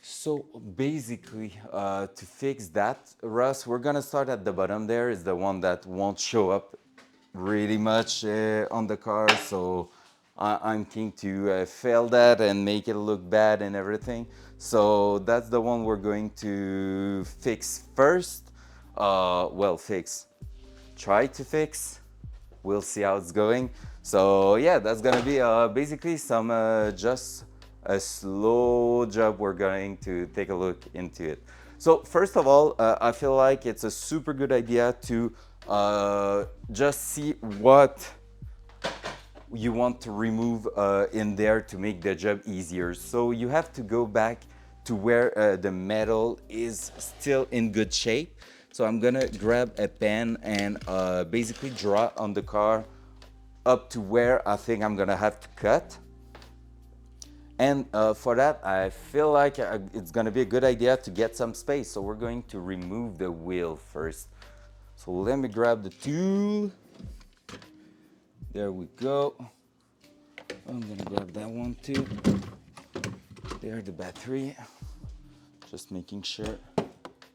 So basically, to fix that rust, we're gonna start at the bottom there. Is the one that won't show up really much on the car. So I'm keen to fail that and make it look bad and everything. So that's the one we're going to fix first. Well, try to fix. We'll see how it's going. So yeah, that's gonna be basically some just a slow job. We're going to take a look into it. So first of all, I feel like it's a super good idea to just see what you want to remove in there to make the job easier. So you have to go back to where the metal is still in good shape. So I'm gonna grab a pen and basically draw on the car up to where I think I'm gonna have to cut. And for that, I feel like it's gonna be a good idea to get some space. So we're going to remove the wheel first. So let me grab the tool. There we go. I'm gonna grab that one too. There, the battery. Just making sure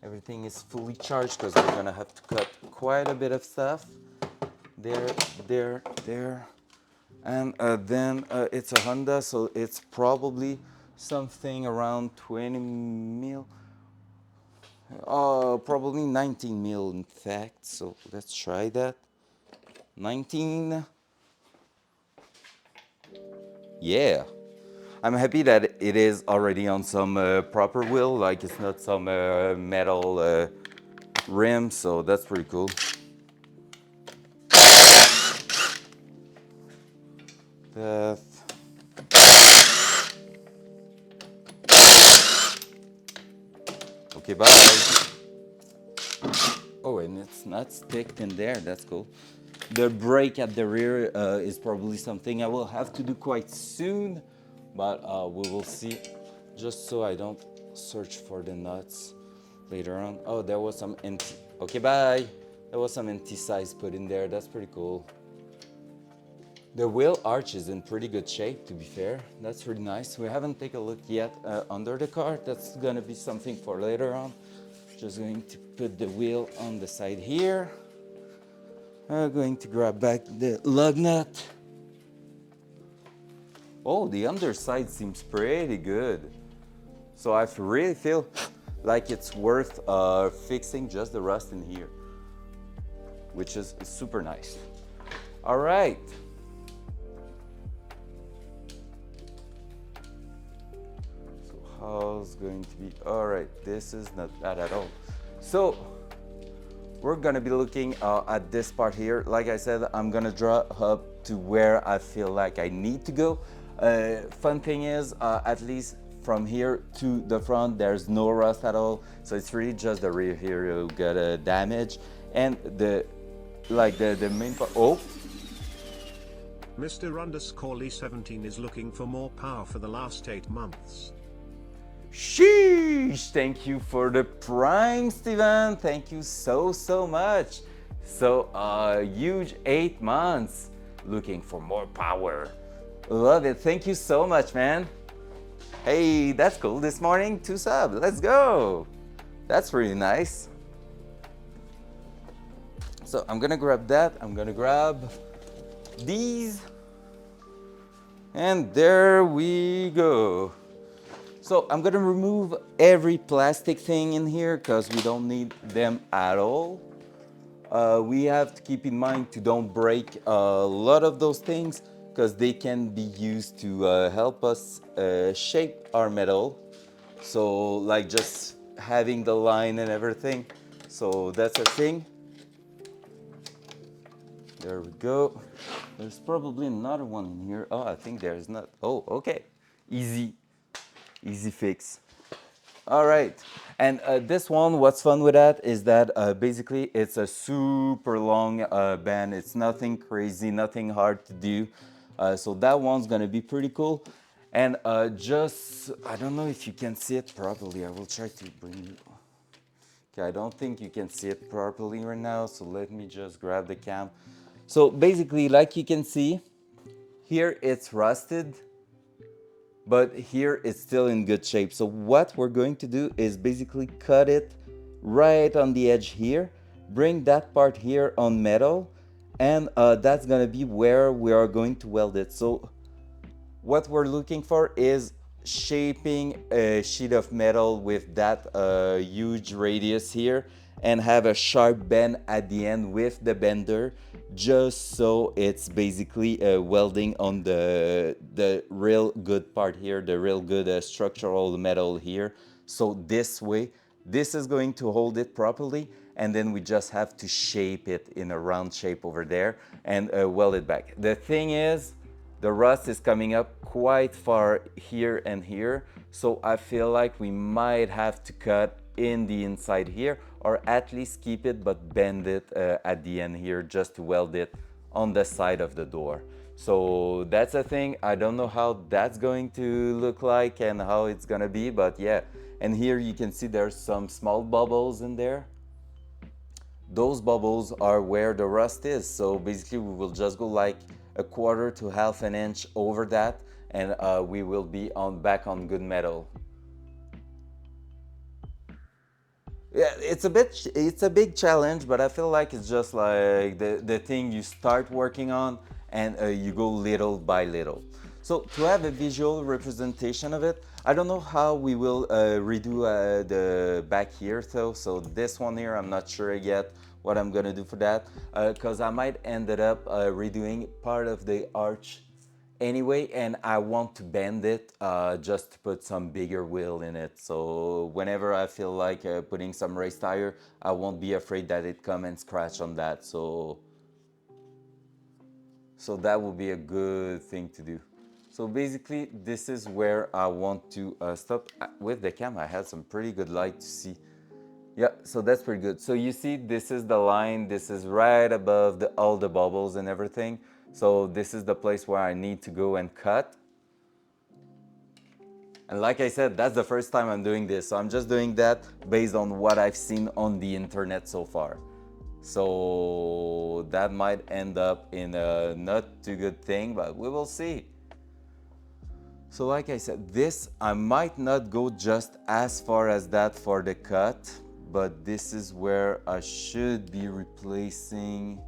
everything is fully charged because we're gonna have to cut quite a bit of stuff. There, there. And then it's a Honda, so it's probably something around 20 mil. Probably 19 mil in fact. So let's try that. 19. Yeah. I'm happy that it is already on some proper wheel, like it's not some metal rim, so that's pretty cool. That. Okay, bye. Oh, and it's not sticked in there, that's cool. The brake at the rear is probably something I will have to do quite soon, but we will see, just so I don't search for the nuts later on. Oh, there was some empty. Okay, bye. There was some empty size put in there. That's pretty cool. The wheel arch is in pretty good shape, to be fair. That's really nice. We haven't taken a look yet under the car. That's gonna be something for later on. Just going to put the wheel on the side here. I'm going to grab back the lug nut. Oh, the underside seems pretty good. So I really feel like it's worth fixing just the rust in here, which is super nice. All right. So how's going to be? All right, this is not bad at all. So we're gonna be looking at this part here. Like I said, I'm gonna draw up to where I feel like I need to go. Fun thing is, at least from here to the front, there's no rust at all. So it's really just the rear here you got a damage. And the main part, oh. Mr_Lee17 is looking for more power for the last 8 months. Sheesh! Thank you for the prime, Steven. Thank you so much. So, huge 8 months. Looking for more power. Love it. Thank you so much, man. Hey, that's cool. This morning, 2 subs. Let's go. That's really nice. So, I'm gonna grab that. I'm gonna grab these. And there we go. So I'm gonna remove every plastic thing in here because we don't need them at all. We have to keep in mind to don't break a lot of those things because they can be used to help us shape our metal. So like just having the line and everything. So that's a thing. There we go. There's probably another one in here. Oh, I think there's not. Oh, okay. Easy fix. All right, and this one, what's fun with that is that basically it's a super long band. It's nothing crazy, nothing hard to do. So that one's gonna be pretty cool. And just, I don't know if you can see it properly. I will try to bring you. Okay, I don't think you can see it properly right now. So let me just grab the cam. So basically, like you can see, here it's rusted, but here it's still in good shape. So what we're going to do is basically cut it right on the edge here, bring that part here on metal, and that's gonna be where we are going to weld it. So what we're looking for is shaping a sheet of metal with that huge radius here and have a sharp bend at the end with the bender, just so it's basically welding on the real good part here, the real good structural metal here. So this way This is going to hold it properly, and then we just have to shape it in a round shape over there and weld it back. The thing is, the rust is coming up quite far here and here, so I feel like we might have to cut in the inside here, or at least keep it but bend it at the end here just to weld it on the side of the door. So that's a thing. I don't know how that's going to look like and how it's gonna be, but yeah. And here you can see there's some small bubbles in there. Those bubbles are where the rust is. So basically we will just go like a quarter to half an inch over that, and we will be back on good metal. Yeah, it's a big challenge, but I feel like it's just like the thing you start working on, and you go little by little. So to have a visual representation of it, I don't know how we will redo the back here though. So this one here, I'm not sure yet what I'm gonna do for that, because I might ended up redoing part of the arch anyway, and I want to bend it just to put some bigger wheel in it. So whenever I feel like putting some race tire, I won't be afraid that it come and scratch on that. So that will be a good thing to do. So basically, this is where I want to stop. With the cam, I had some pretty good light to see. Yeah, so that's pretty good. So you see, this is the line. This is right above all the bubbles and everything. So this is the place where I need to go and cut. And like I said, that's the first time I'm doing this. So I'm just doing that based on what I've seen on the internet so far. So that might end up in a not too good thing, but we will see. So like I said, this, I might not go just as far as that for the cut, but this is where I should be replacing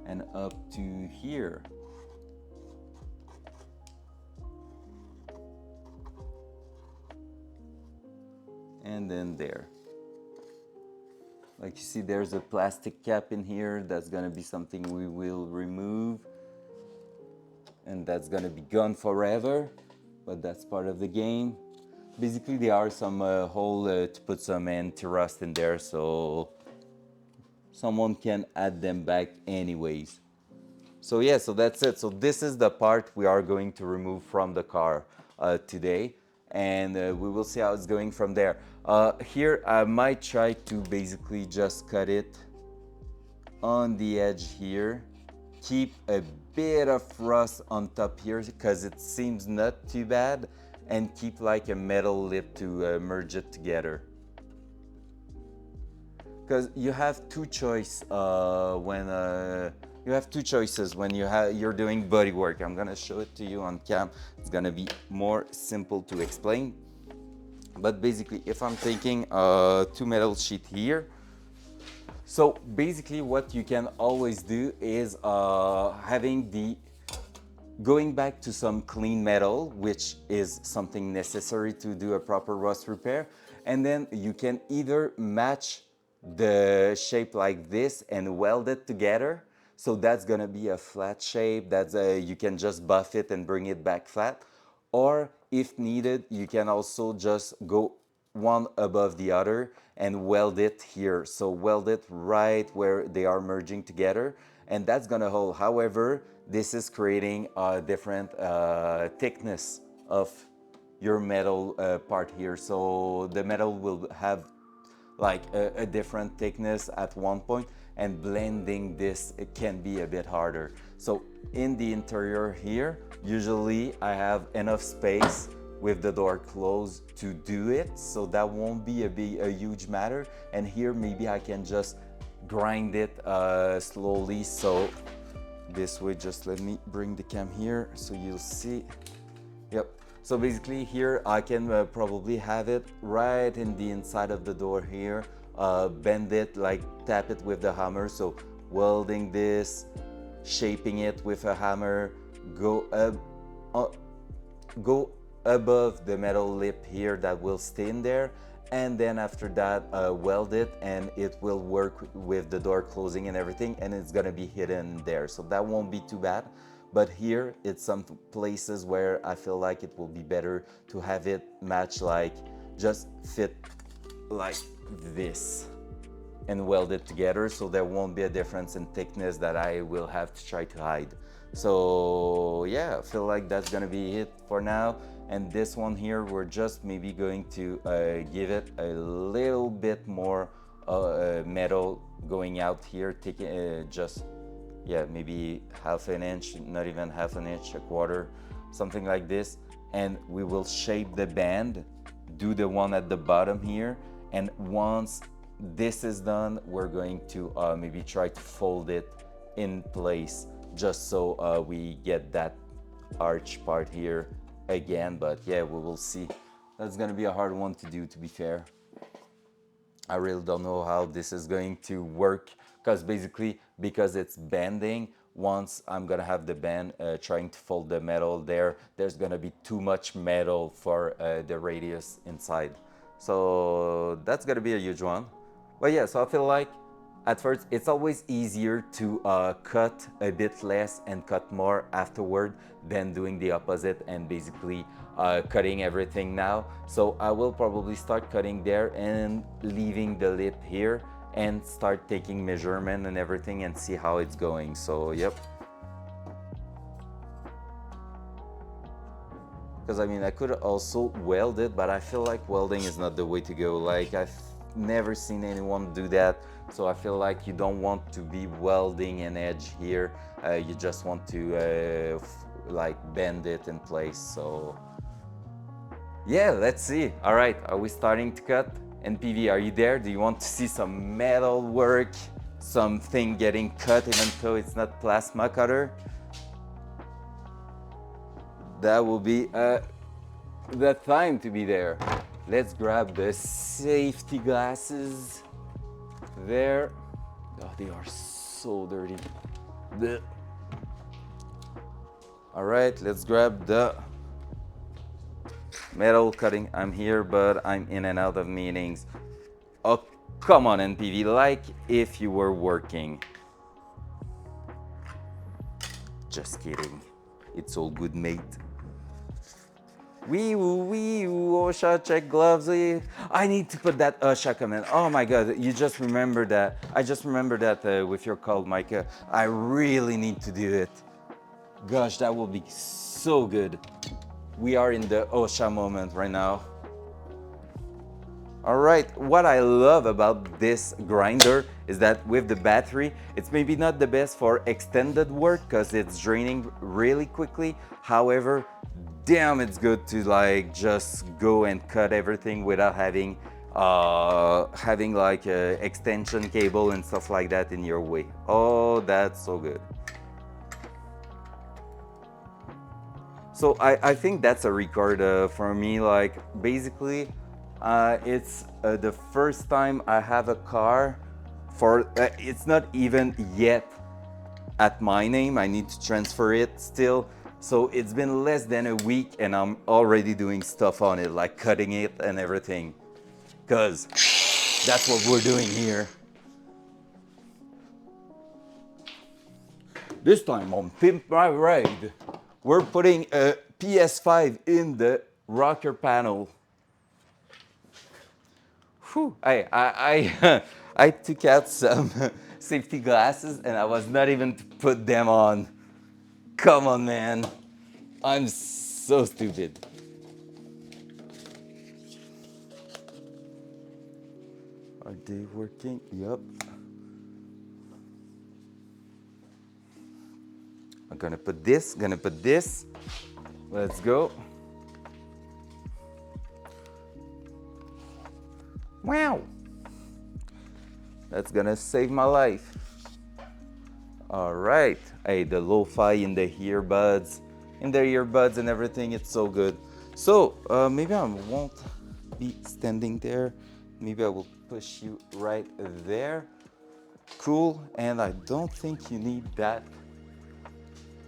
and up to here. And then there. Like you see, there's a plastic cap in here. That's gonna be something we will remove. And that's gonna be gone forever, but that's part of the game. Basically, there are some hole to put some anti-rust in there, so someone can add them back anyways. So yeah, so that's it. So this is the part we are going to remove from the car today, and we will see how it's going from there. Here I might try to basically just cut it on the edge here, keep a bit of rust on top here because it seems not too bad, and keep like a metal lip to merge it together. Because you have two choices when you're doing body work. I'm gonna show it to you on cam. It's gonna be more simple to explain. But basically, if I'm taking two metal sheet here, so basically what you can always do is going back to some clean metal, which is something necessary to do a proper rust repair, and then you can either match the shape like this and weld it together. So that's gonna be a flat shape. You can just buff it and bring it back flat. Or if needed, you can also just go one above the other and weld it here. So weld it right where they are merging together, and that's gonna hold. However, this is creating a different thickness of your metal part here. So the metal will have like a different thickness at one point, and blending this, it can be a bit harder. So in the interior here, usually I have enough space with the door closed to do it, so that won't be a huge matter. And here maybe I can just grind it slowly. So this way, just let me bring the cam here so you'll see. Yep. So basically here I can probably have it right in the inside of the door here, bend it, like tap it with the hammer. So welding this, shaping it with a hammer, go above the metal lip here that will stay in there, and then after that weld it, and it will work with the door closing and everything, and it's gonna be hidden there, so that won't be too bad. But here it's some places where I feel like it will be better to have it match, like just fit like this and weld it together, so there won't be a difference in thickness that I will have to try to hide. So yeah, I feel like that's gonna be it for now. And this one here, we're just maybe going to give it a little bit more metal going out here, taking just, yeah, maybe half an inch, not even half an inch, a quarter, something like this. And we will shape the band, do the one at the bottom here. And once this is done, we're going to maybe try to fold it in place, just so we get that arch part here again. But yeah, we will see. That's gonna be a hard one to do, to be fair. I really don't know how this is going to work, because basically, because it's bending, once I'm gonna have the band trying to fold the metal there, there's gonna be too much metal for the radius inside. So that's gonna be a huge one. But yeah, so I feel like at first it's always easier to cut a bit less and cut more afterward than doing the opposite and basically cutting everything now. So I will probably start cutting there and leaving the lip here and start taking measurement and everything and see how it's going. So yep. Because I mean, I could also weld it, but I feel like welding is not the way to go. Like, I've never seen anyone do that. So I feel like you don't want to be welding an edge here. You just want to like bend it in place. So yeah, let's see. All right, are we starting to cut? NPV, are you there? Do you want to see some metal work? Something getting cut even though it's not plasma cutter? That will be the time to be there. Let's grab the safety glasses. There. Oh, they are so dirty. Blech. All right, let's grab the metal cutting. I'm here, but I'm in and out of meetings. Oh, come on, NPV, like if you were working. Just kidding. It's all good, mate. Wee woo, OSHA, check gloves. I need to put that OSHA comment. Oh my God, you just remember that. I just remember that with your call, Micah. I really need to do it. Gosh, that will be so good. We are in the OSHA moment right now. All right, what I love about this grinder is that with the battery, it's maybe not the best for extended work because it's draining really quickly. However, damn, it's good to like just go and cut everything without having like a extension cable and stuff like that in your way. Oh, that's so good. So I think that's a record for me. Like basically, it's the first time I have a car for, it's not even yet at my name. I need to transfer it still. So it's been less than a week and I'm already doing stuff on it, like cutting it and everything. Cause that's what we're doing here. This time on Pimp My Ride, we're putting a PS5 in the rocker panel. Whew. I took out some safety glasses and I was not even to put them on. Come on, man. I'm so stupid. Are they working? Yup. I'm gonna put this, Let's go. Wow. That's gonna save my life. All right. Hey, the lo-fi in the earbuds, and everything, it's so good. So maybe I won't be standing there. Maybe I will push you right there. Cool, and I don't think you need that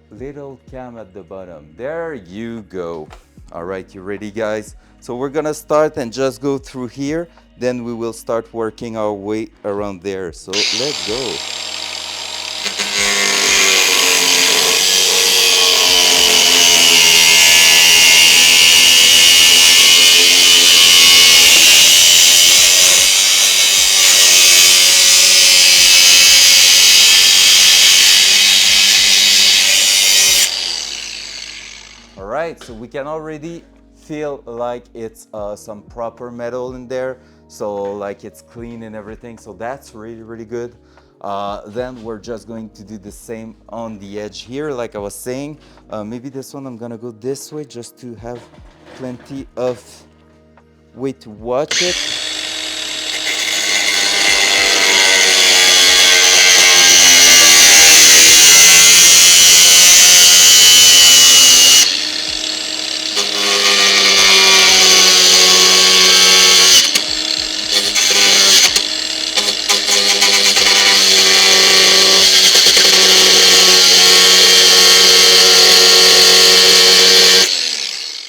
little cam at the bottom. There you go. All right, you ready, guys? So we're gonna start and just go through here, then we will start working our way around there. So let's go. so we can already feel like it's some proper metal in there, so like it's clean and everything, so that's really good. Then we're just going to do the same on the edge here, like I was saying. Maybe this one I'm gonna go this way just to have plenty of way to watch it.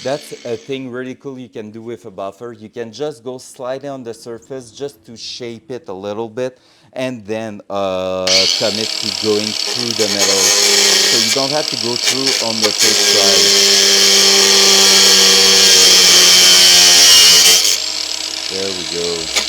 That's a thing really cool you can do with a buffer. You can just go slightly on the surface just to shape it a little bit, and then commit to going through the metal. So you don't have to go through on the first try. There we go.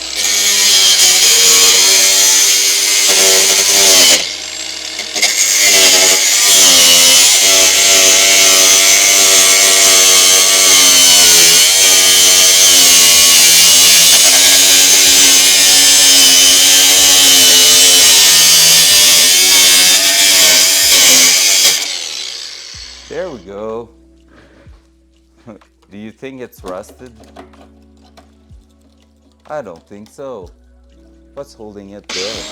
There we go. Do you think it's rusted? I don't think so. What's holding it there?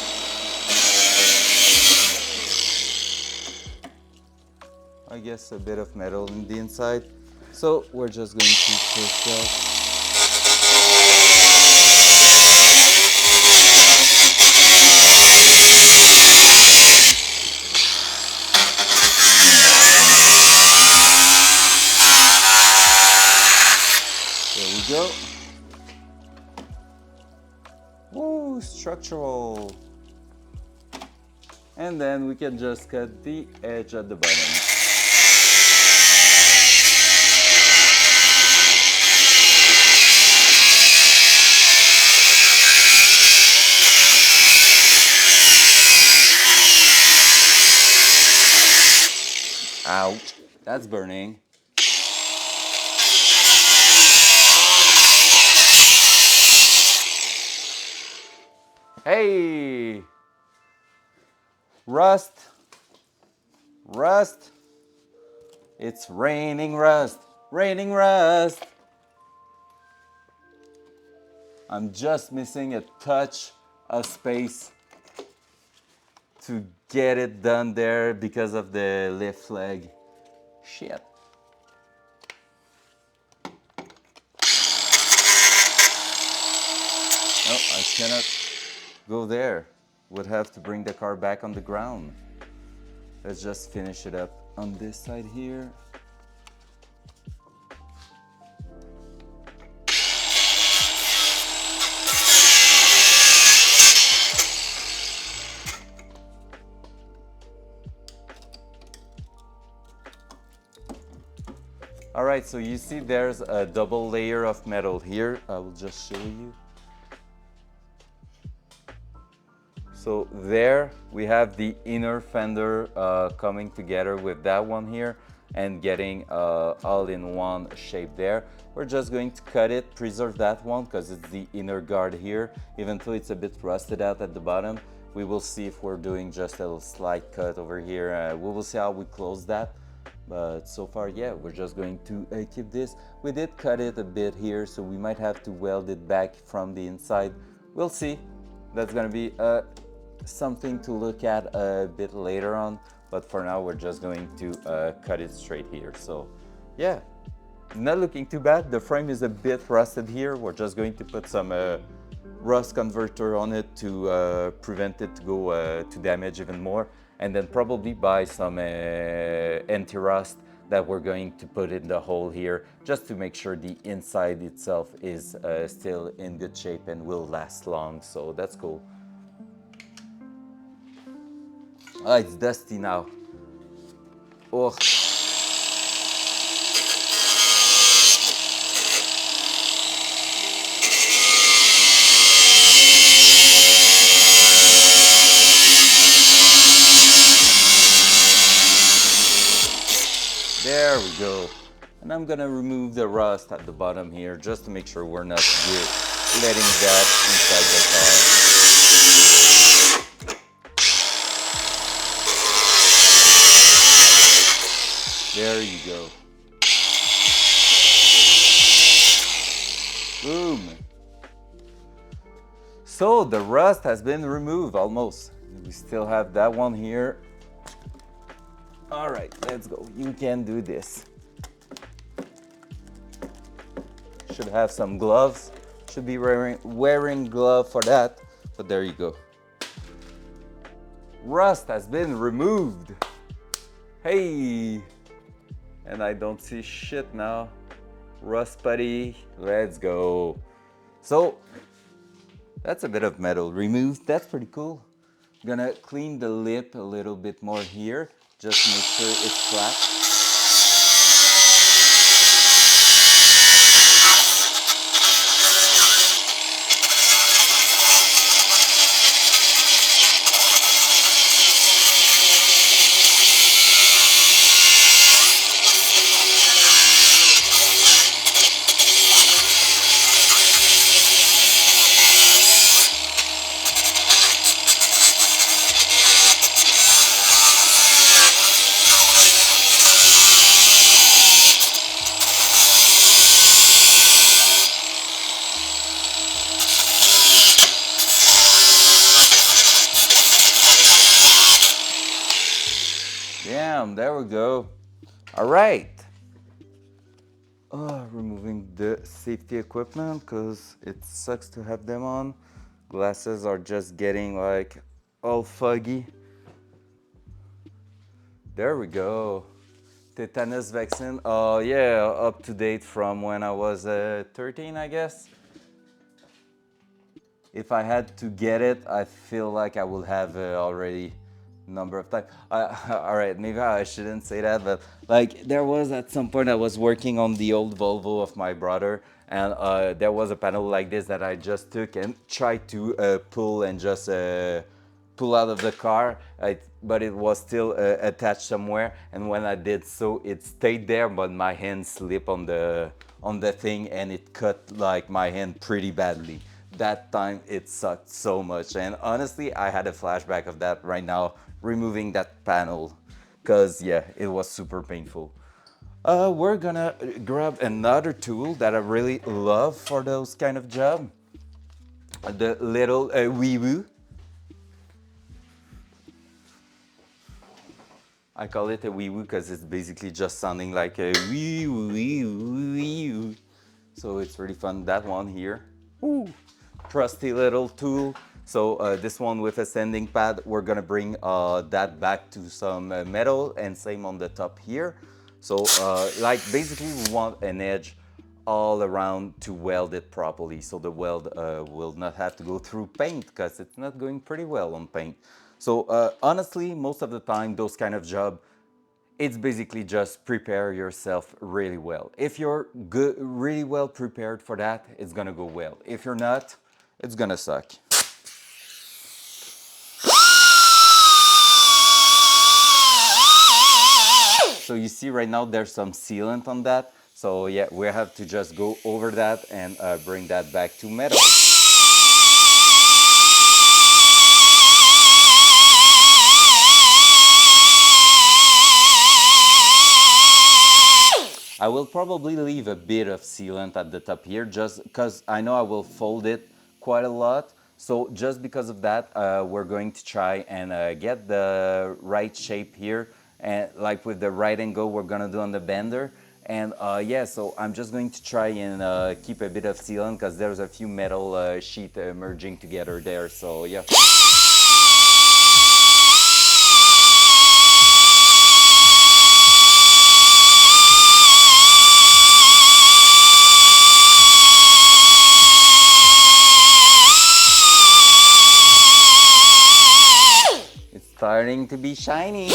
I guess a bit of metal in the inside. So we're just going to push that. There we go. Woo, structural. And then we can just cut the edge at the bottom. Ouch, that's burning. Hey! Rust! Rust! It's raining rust! Raining rust! I'm just missing a touch of space to get it done there because of the lift leg. Shit. No, I cannot go there. Would have to bring the car back on the ground. Let's just finish it up on this side here. All right, so you see there's a double layer of metal here. I will just show you. So there we have the inner fender coming together with that one here and getting all in one shape there. We're just going to cut it, preserve that one because it's the inner guard here. Even though it's a bit rusted out at the bottom, we will see if we're doing just a slight cut over here. We will see how we close that. But so far, yeah, we're just going to keep this. We did cut it a bit here, so we might have to weld it back from the inside. We'll see. That's gonna be something to look at a bit later on. But for now, we're just going to cut it straight here. So yeah, not looking too bad. The frame is a bit rusted here. We're just going to put some rust converter on it to prevent it to go to damage even more. And then probably buy some anti-rust that we're going to put in the hole here just to make sure the inside itself is still in good shape and will last long. So that's cool. Ah, it's dusty now. Oh. There we go. And I'm gonna remove the rust at the bottom here just to make sure we're not letting that inside the car. There you go. Boom. So the rust has been removed almost. We still have that one here. All right, let's go. You can do this. Should have some gloves. Should be wearing glove for that. But there you go. Rust has been removed. Hey. And I don't see shit now. Rust putty. Let's go. So that's a bit of metal removed. That's pretty cool. Gonna clean the lip a little bit more here. Just make sure it's flat. Damn, there we go. All right. Removing the safety equipment because it sucks to have them on. Glasses are just getting like all foggy. There we go. Tetanus vaccine. Oh yeah, up to date from when I was 13, I guess. If I had to get it, I feel like I would have already number of times. All right, maybe I shouldn't say that, but like there was at some point I was working on the old Volvo of my brother, and there was a panel like this that I just took and tried to pull and just pull out of the car, but it was still attached somewhere. And when I did so, it stayed there, but my hand slipped on the thing, and it cut like my hand pretty badly. That time it sucked so much, and honestly I had a flashback of that right now, removing that panel, because yeah, it was super painful. We're gonna grab another tool that I really love for those kind of job, the little wee woo. I call it a wee woo because it's basically just sounding like a wee woo wee woo wee woo. So it's really fun. That one here. Ooh. Trusty little tool. So this one with a sanding pad, we're gonna bring that back to some metal, and same on the top here. So like basically we want an edge all around to weld it properly, so the weld will not have to go through paint, because it's not going pretty well on paint. So honestly, most of the time those kind of job, it's basically just prepare yourself really well. If you're really well prepared for that, it's gonna go well. If you're not, it's gonna suck. So you see right now there's some sealant on that. So yeah, we have to just go over that and bring that back to metal. I will probably leave a bit of sealant at the top here, just because I know I will fold it quite a lot. So just because of that, we're going to try and get the right shape here, and like with the right angle we're gonna do on the bender. And yeah, so I'm just going to try and keep a bit of sealant, because there's a few metal sheet merging together there. So yeah. Starting to be shiny.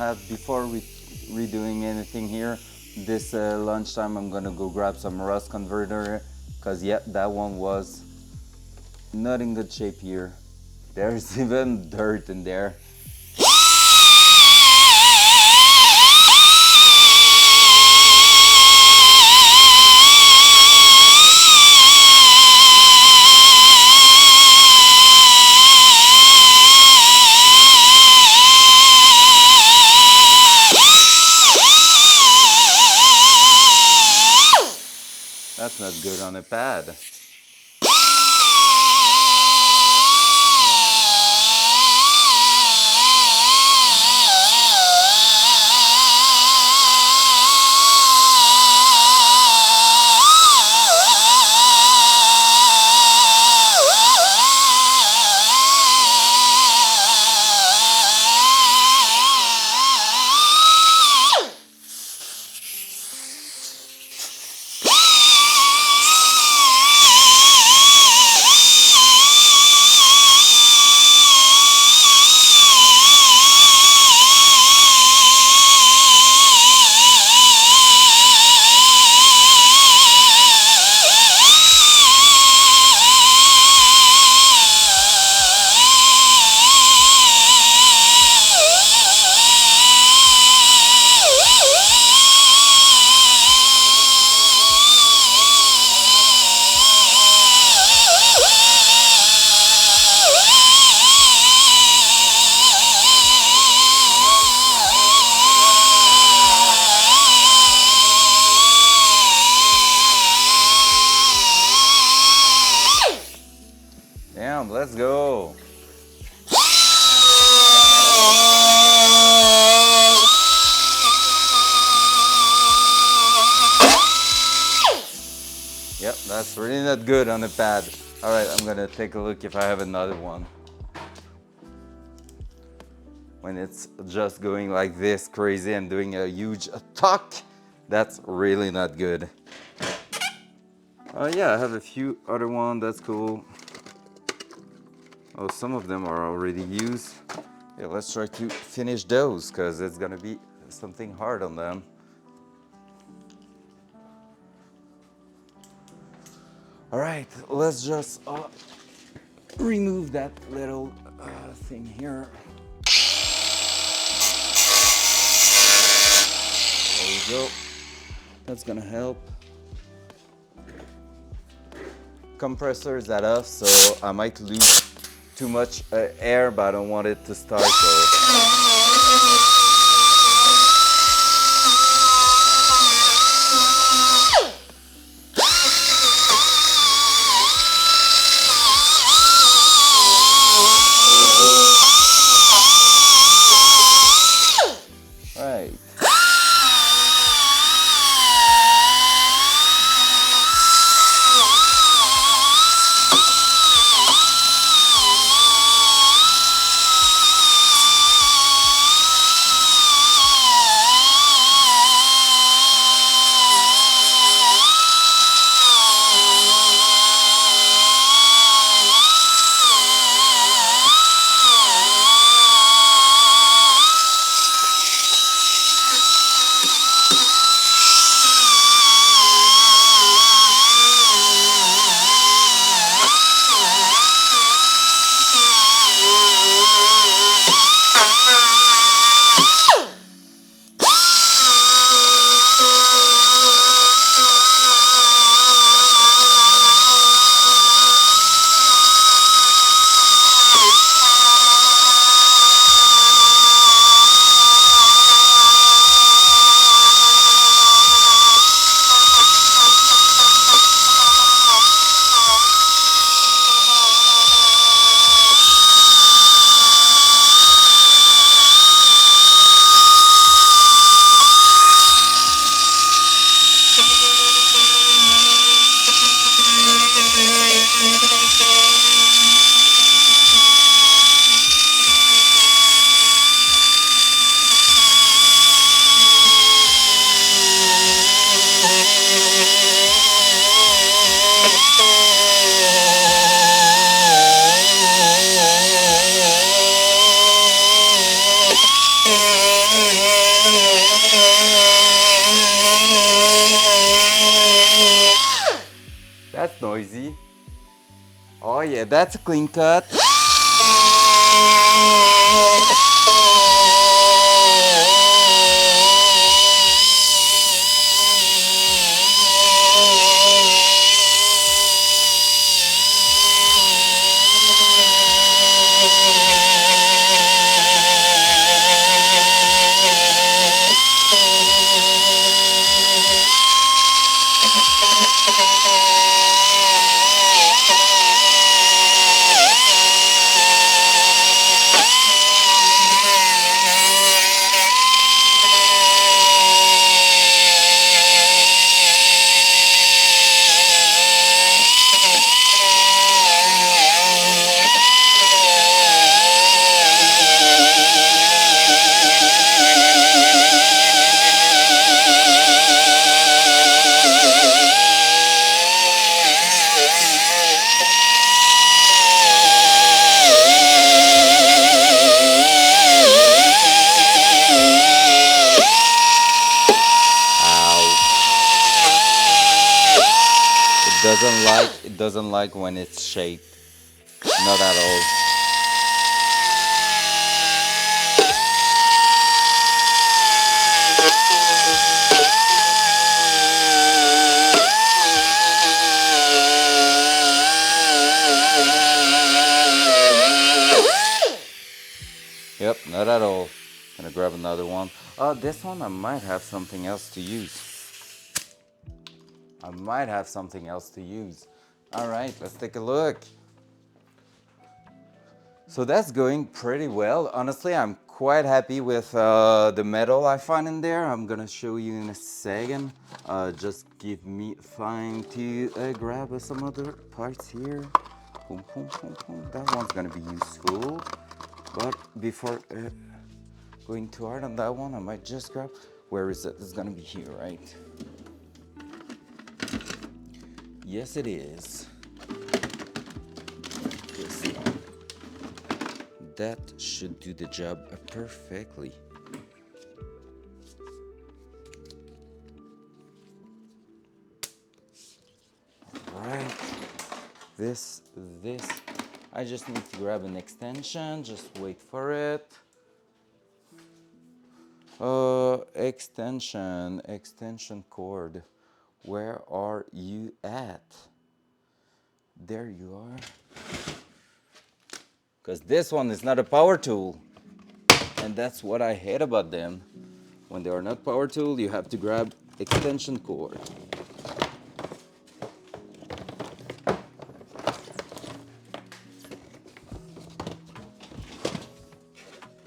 have, before redoing anything here, this lunchtime I'm gonna go grab some rust converter, because yeah, that one was not in good shape here. There's even dirt in there. That's not good on a pad. Damn, let's go. Yep, that's really not good on the pad. All right, I'm gonna take a look if I have another one. When it's just going like this crazy and doing a huge tuck, that's really not good. Yeah, I have a few other ones, that's cool. Oh, some of them are already used. Yeah, let's try to finish those, because it's gonna be something hard on them. All right, let's just remove that little thing here. There we go. That's gonna help. Compressor is at off, so I might lose too much air, but I don't want it to start. Right. that's noisy. Oh yeah, that's a clean cut. It doesn't like when it's shaped. Not at all. Yep, not at all. Gonna grab another one. This one I might have something else to use. All right, let's take a look. So that's going pretty well. Honestly, I'm quite happy with the metal I find in there. I'm gonna show you in a second. Just give me time to grab some other parts here. Boom, boom, boom, boom. That one's gonna be useful. But before going too hard on that one, I might just grab. Where is it? It's gonna be here, right? Yes, it is. This one. That should do the job perfectly. Alright. This. I just need to grab an extension. Just wait for it. Extension cord. Where are you at? There you are. Because this one is not a power tool. And that's what I hate about them. When they are not power tool, you have to grab extension cord.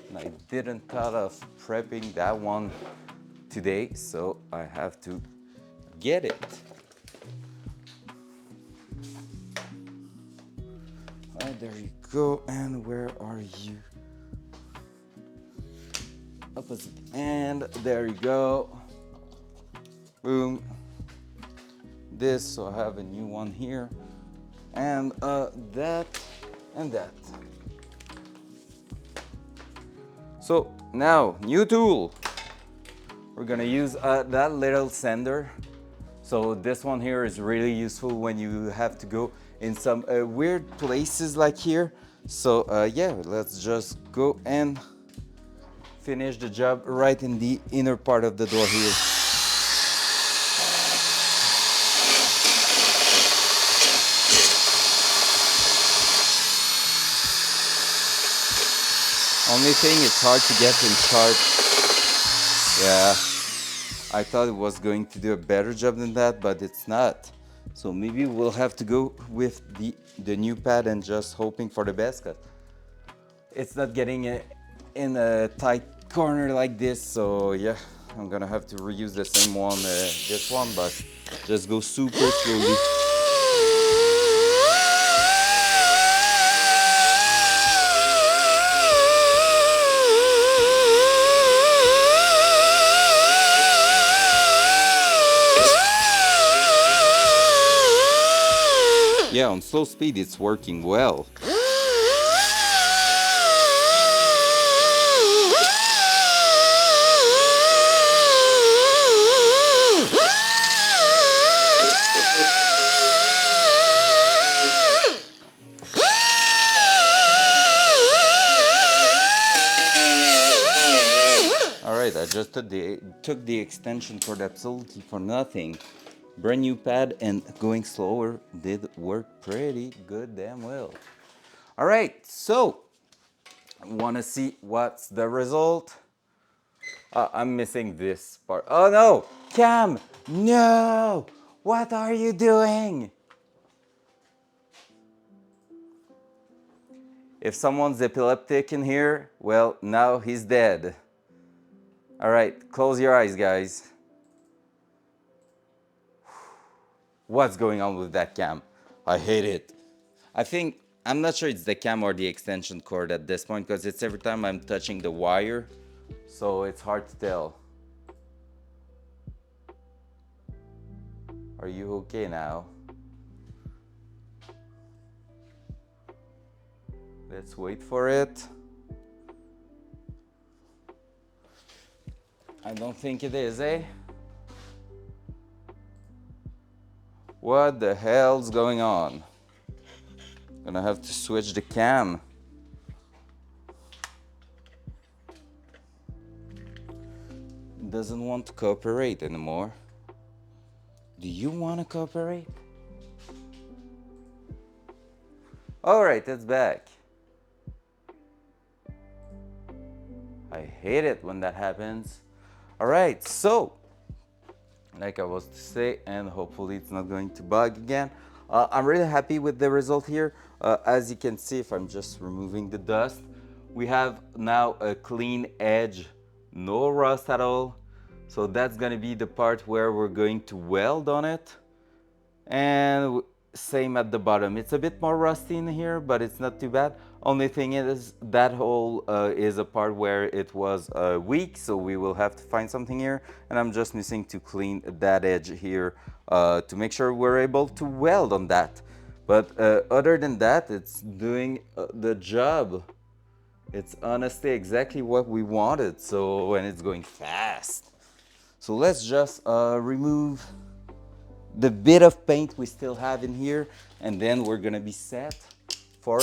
And I didn't thought of prepping that one today, so I have to get it. There you go. And where are you? Opposite end. There you go. Boom. This, so I have a new one here. And that and that. So now, new tool. We're gonna use that little sander. So this one here is really useful when you have to go in some weird places like here. So yeah, let's just go and finish the job right in the inner part of the door here. Only thing, it's hard to get in sharp. Yeah, I thought it was going to do a better job than that, but it's not. So maybe we'll have to go with the new pad and just hoping for the best, cause it's not getting in a tight corner like this. So yeah, I'm gonna have to reuse the same one, this one, but just go super slowly. Yeah, on slow speed it's working well. just took the extension cord absolutely for nothing. Brand new pad, and going slower did work pretty good damn well. All right, so want to see what's the result? I'm missing this part. Oh no, Cam, no! What are you doing? If someone's epileptic in here, well, now he's dead. All right, close your eyes, guys. What's going on with that cam? I hate it. I'm not sure it's the cam or the extension cord at this point because it's every time I'm touching the wire, so it's hard to tell. Are you okay now? Let's wait for it. I don't think it is, eh? What the hell's going on? Gonna have to switch the cam. It doesn't want to cooperate anymore. Do you want to cooperate? Alright, it's back. I hate it when that happens. Alright, so like I was to say, and hopefully it's not going to bug again. I'm really happy with the result here. As you can see, if I'm just removing the dust, we have now a clean edge, no rust at all. So that's gonna be the part where we're going to weld on it. And same at the bottom. It's a bit more rusty in here, but it's not too bad. Only thing is that hole is a part where it was weak, so we will have to find something here. And I'm just missing to clean that edge here to make sure we're able to weld on that. But other than that, it's doing the job. It's honestly exactly what we wanted. So, and it's going fast. So let's just remove the bit of paint we still have in here, and then we're gonna be set for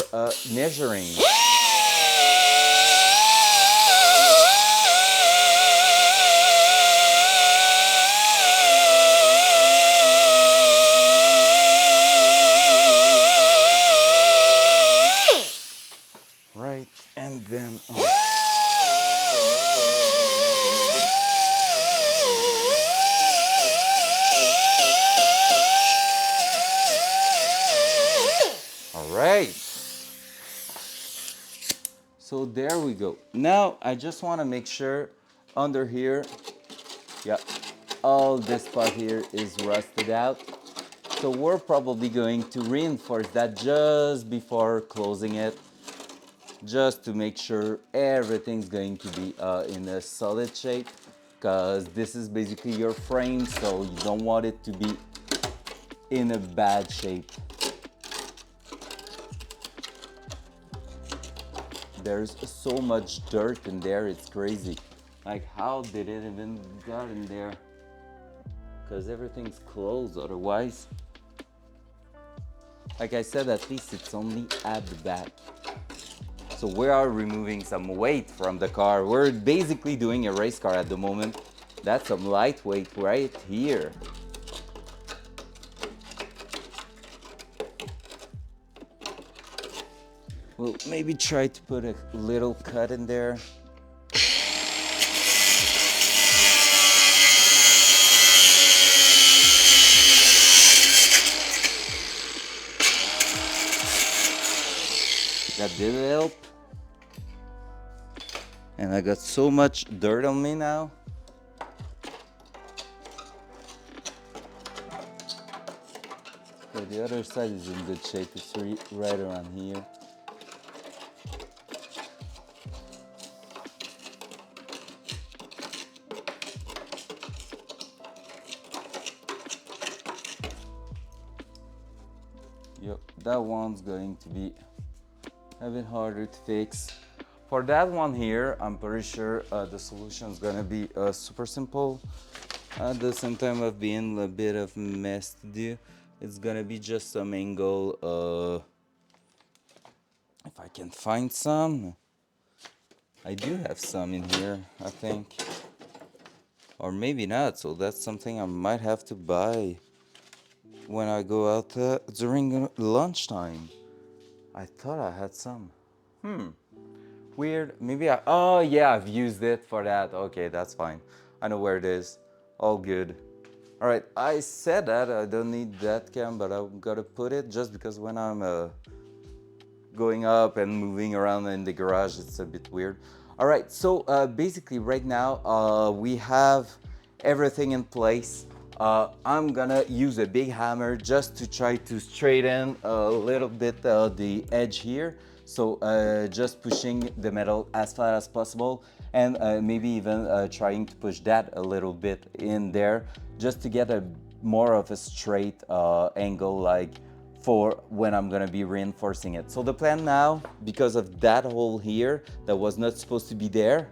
measuring. Right, and then right. So there we go. Now I just want to make sure under here, yeah, all this part here is rusted out. So we're probably going to reinforce that just before closing it, just to make sure everything's going to be in a solid shape, because this is basically your frame, so you don't want it to be in a bad shape. There's so much dirt in there, it's crazy. Like, how did it even got in there? Because everything's closed otherwise. Like I said, at least it's only at the back. So we are removing some weight from the car. We're basically doing a race car at the moment. That's some lightweight right here. We'll maybe try to put a little cut in there. That did help. And I got so much dirt on me now. But the other side is in good shape. It's right around here. Yep, that one's going to be a bit harder to fix. For that one here, I'm pretty sure the solution is gonna be super simple. At the same time of being a bit of mess to do, it's gonna be just some angle. If I can find some, I do have some in here, I think. Or maybe not, so that's something I might have to buy when I go out during lunchtime. I thought I had some. Weird. Maybe I. Oh, yeah, I've used it for that. Okay, that's fine. I know where it is. All good. All right, I said that I don't need that cam, but I'm gonna put it just because when I'm going up and moving around in the garage, it's a bit weird. All right, so basically right now we have everything in place. I'm gonna use a big hammer just to try to straighten a little bit the edge here. So just pushing the metal as far as possible, and maybe even trying to push that a little bit in there just to get a more of a straight angle, like for when I'm gonna be reinforcing it. So the plan now, because of that hole here that was not supposed to be there,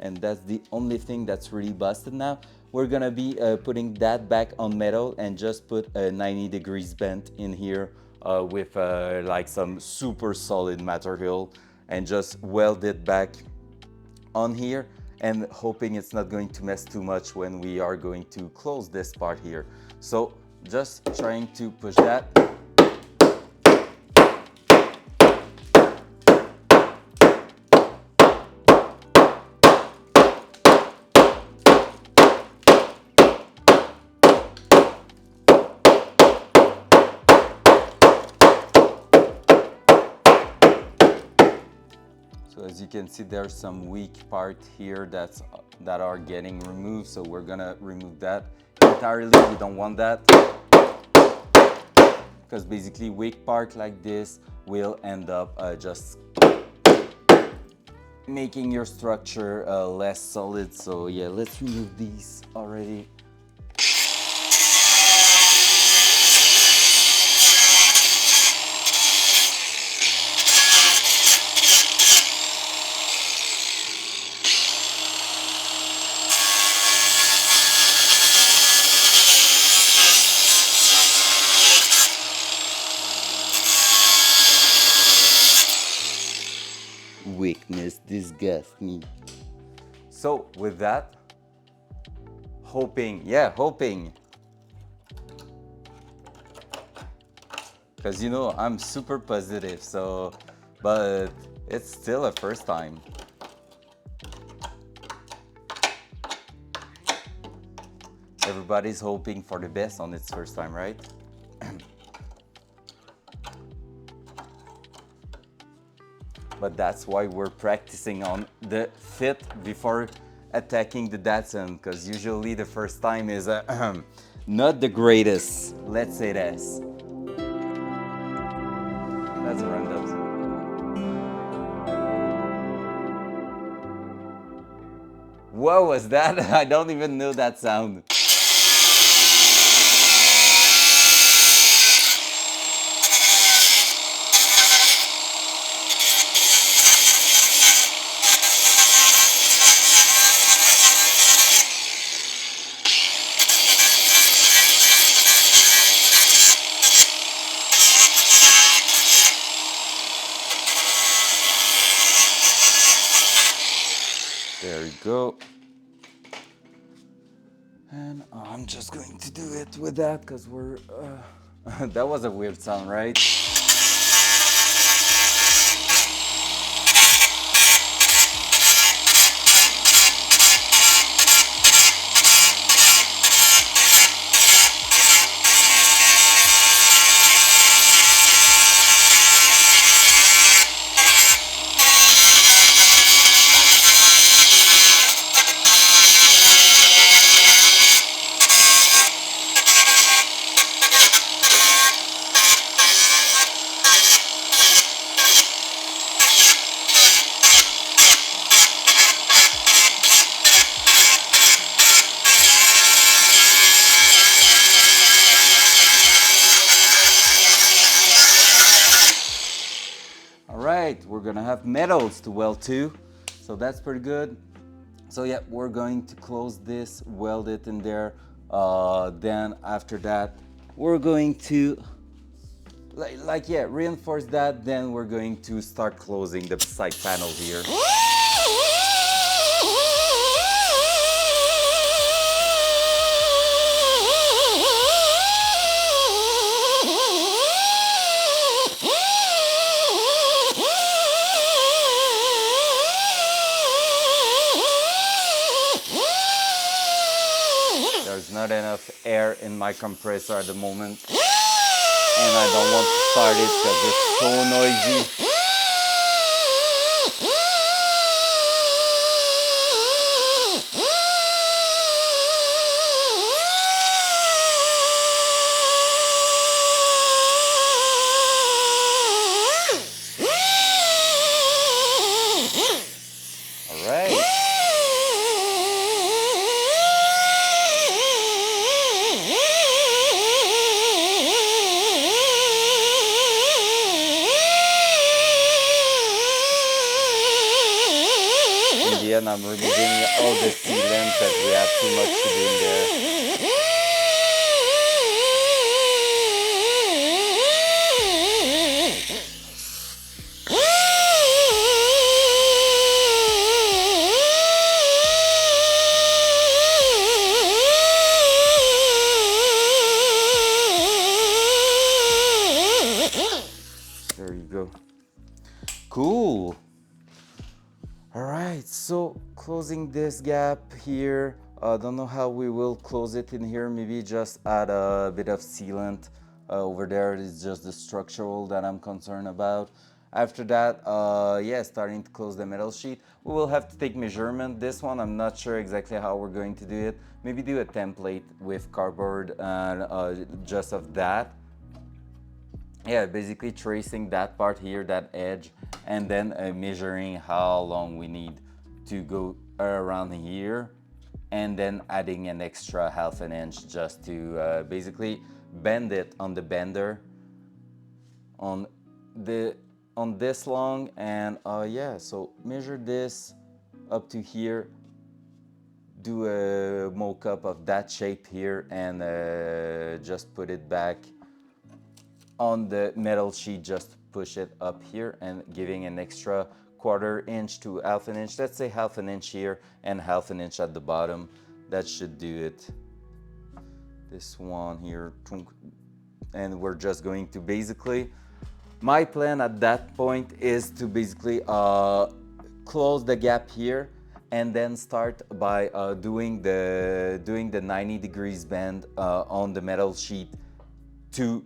and that's the only thing that's really busted now, we're gonna be putting that back on metal and just put a 90 degrees bent in here with like some super solid material and just weld it back on here, and hoping it's not going to mess too much when we are going to close this part here. So just trying to push that. So as you can see, there's some weak part here that are getting removed. So we're gonna remove that entirely. We don't want that, because basically weak part like this will end up just making your structure less solid. So yeah, let's remove these already. Weakness disgusts me. So with that, hoping, because you know I'm super positive, so, but it's still a first time. Everybody's hoping for the best on its first time, right? But that's why we're practicing on the fit before attacking the Datsun, because usually the first time is not the greatest. Let's say this. That's random. What was that? I don't even know that sound. There you go. And I'm just going to do it with that because we're... that was a weird sound, right? We're gonna have metals to weld too, so that's pretty good. So yeah, we're going to close this, weld it in there. Then after that, we're going to reinforce that. Then we're going to start closing the side panel here. air in my compressor at the moment, and I don't want to start it because it's so noisy. All right. In the end, I'm removing all the sealant because we have too much to do in there. There you go. Cool. All right, so closing this gap here. Don't know how we will close it in here. Maybe just add a bit of sealant over there. It's just the structural that I'm concerned about. After that, yeah, starting to close the metal sheet. We will have to take measurement. This one, I'm not sure exactly how we're going to do it. Maybe do a template with cardboard and just of that. Yeah, basically tracing that part here, that edge, and then measuring how long we need to go around here, and then adding an extra half an inch just to basically bend it on the bender on this long. And yeah, so measure this up to here, do a mock-up of that shape here, and just put it back on the metal sheet. Just push it up here and giving an extra quarter inch to half an inch. Let's say half an inch here and half an inch at the bottom. That should do it. This one here, and we're just going to basically, my plan at that point is to basically close the gap here and then start by doing the 90 degrees bend on the metal sheet to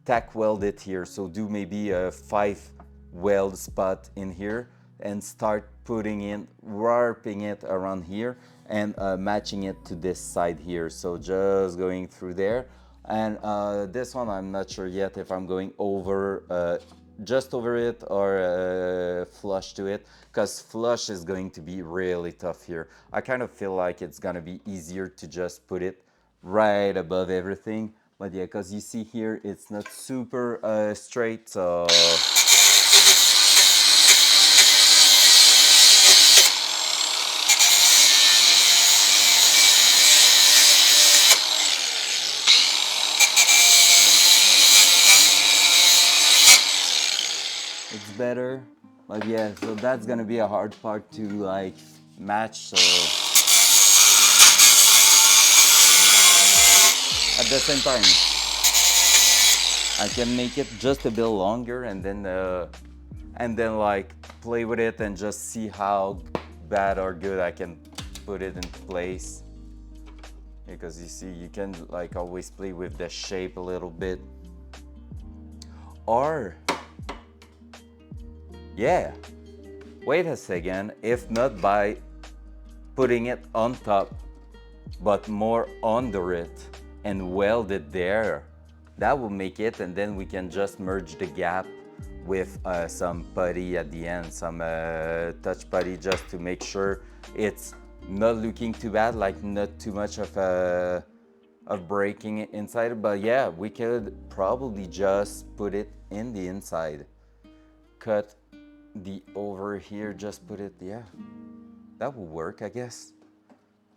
tack weld it here. So do maybe a 5 weld spot in here and start putting in, warping it around here and matching it to this side here. So just going through there. And this one, I'm not sure yet if I'm going over, just over it or flush to it, because flush is going to be really tough here. I kind of feel like it's gonna be easier to just put it right above everything. But yeah, because you see here, it's not super straight, so... It's better, but yeah, so that's gonna be a hard part to like match, so... At the same time, I can make it just a bit longer and then like play with it and just see how bad or good I can put it in place. Because you see, you can like always play with the shape a little bit. Or, yeah, wait a second, if not by putting it on top, but more under it and weld it there. That will make it, and then we can just merge the gap with some putty at the end, some touch putty, just to make sure it's not looking too bad, like not too much of breaking it inside. But yeah, we could probably just put it in the inside. Cut the over here, just put it, yeah, that will work, I guess.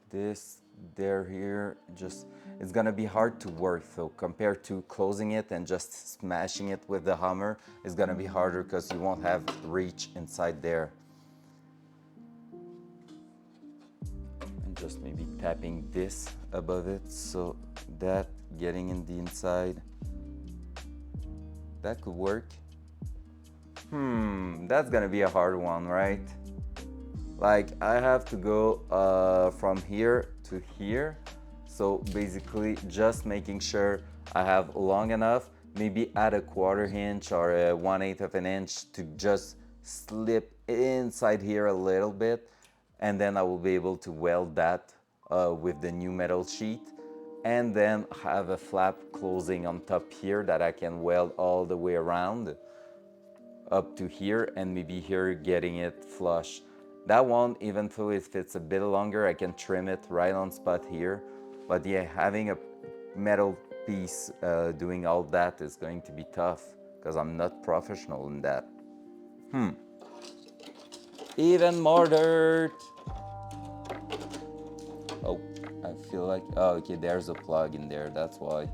This, there, here, just, it's gonna be hard to work though, compared to closing it and just smashing it with the hammer. It's gonna be harder because you won't have reach inside there. And just maybe tapping this above it, so that getting in the inside, that could work. That's gonna be a hard one, right? Like I have to go from here to here, So basically just making sure I have long enough, maybe add a 1/4 inch or a 1/8 of an inch to just slip inside here a little bit, and then I will be able to weld that with the new metal sheet, and then have a flap closing on top here that I can weld all the way around up to here, and maybe here getting it flush. That one, even though if it's a bit longer, I can trim it right on spot here. But yeah, having a metal piece doing all that is going to be tough because I'm not professional in that. Even more dirt. Oh, I feel like, oh, okay, there's a plug in there, that's why.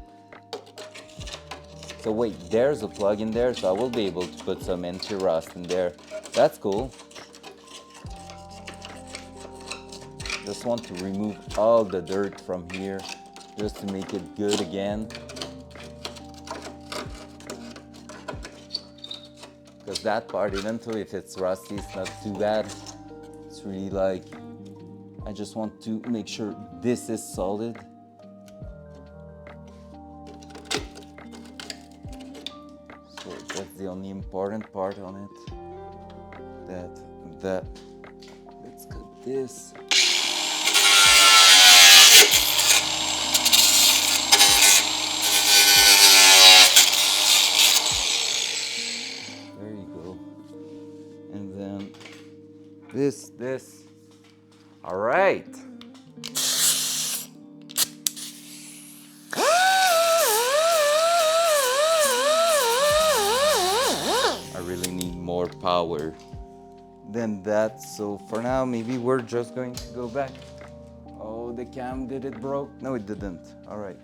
So wait, there's a plug in there, so I will be able to put some anti-rust in there. That's cool. Just want to remove all the dirt from here, just to make it good again. Because that part, even though if it's rusty, it's not too bad. It's really like, I just want to make sure this is solid. So that's the only important part on it. That. Let's cut this. There you go. And then this. All right. I really need more power than that. So for now, maybe we're just going to go back. Oh, the cam, did it broke? No, it didn't. All right.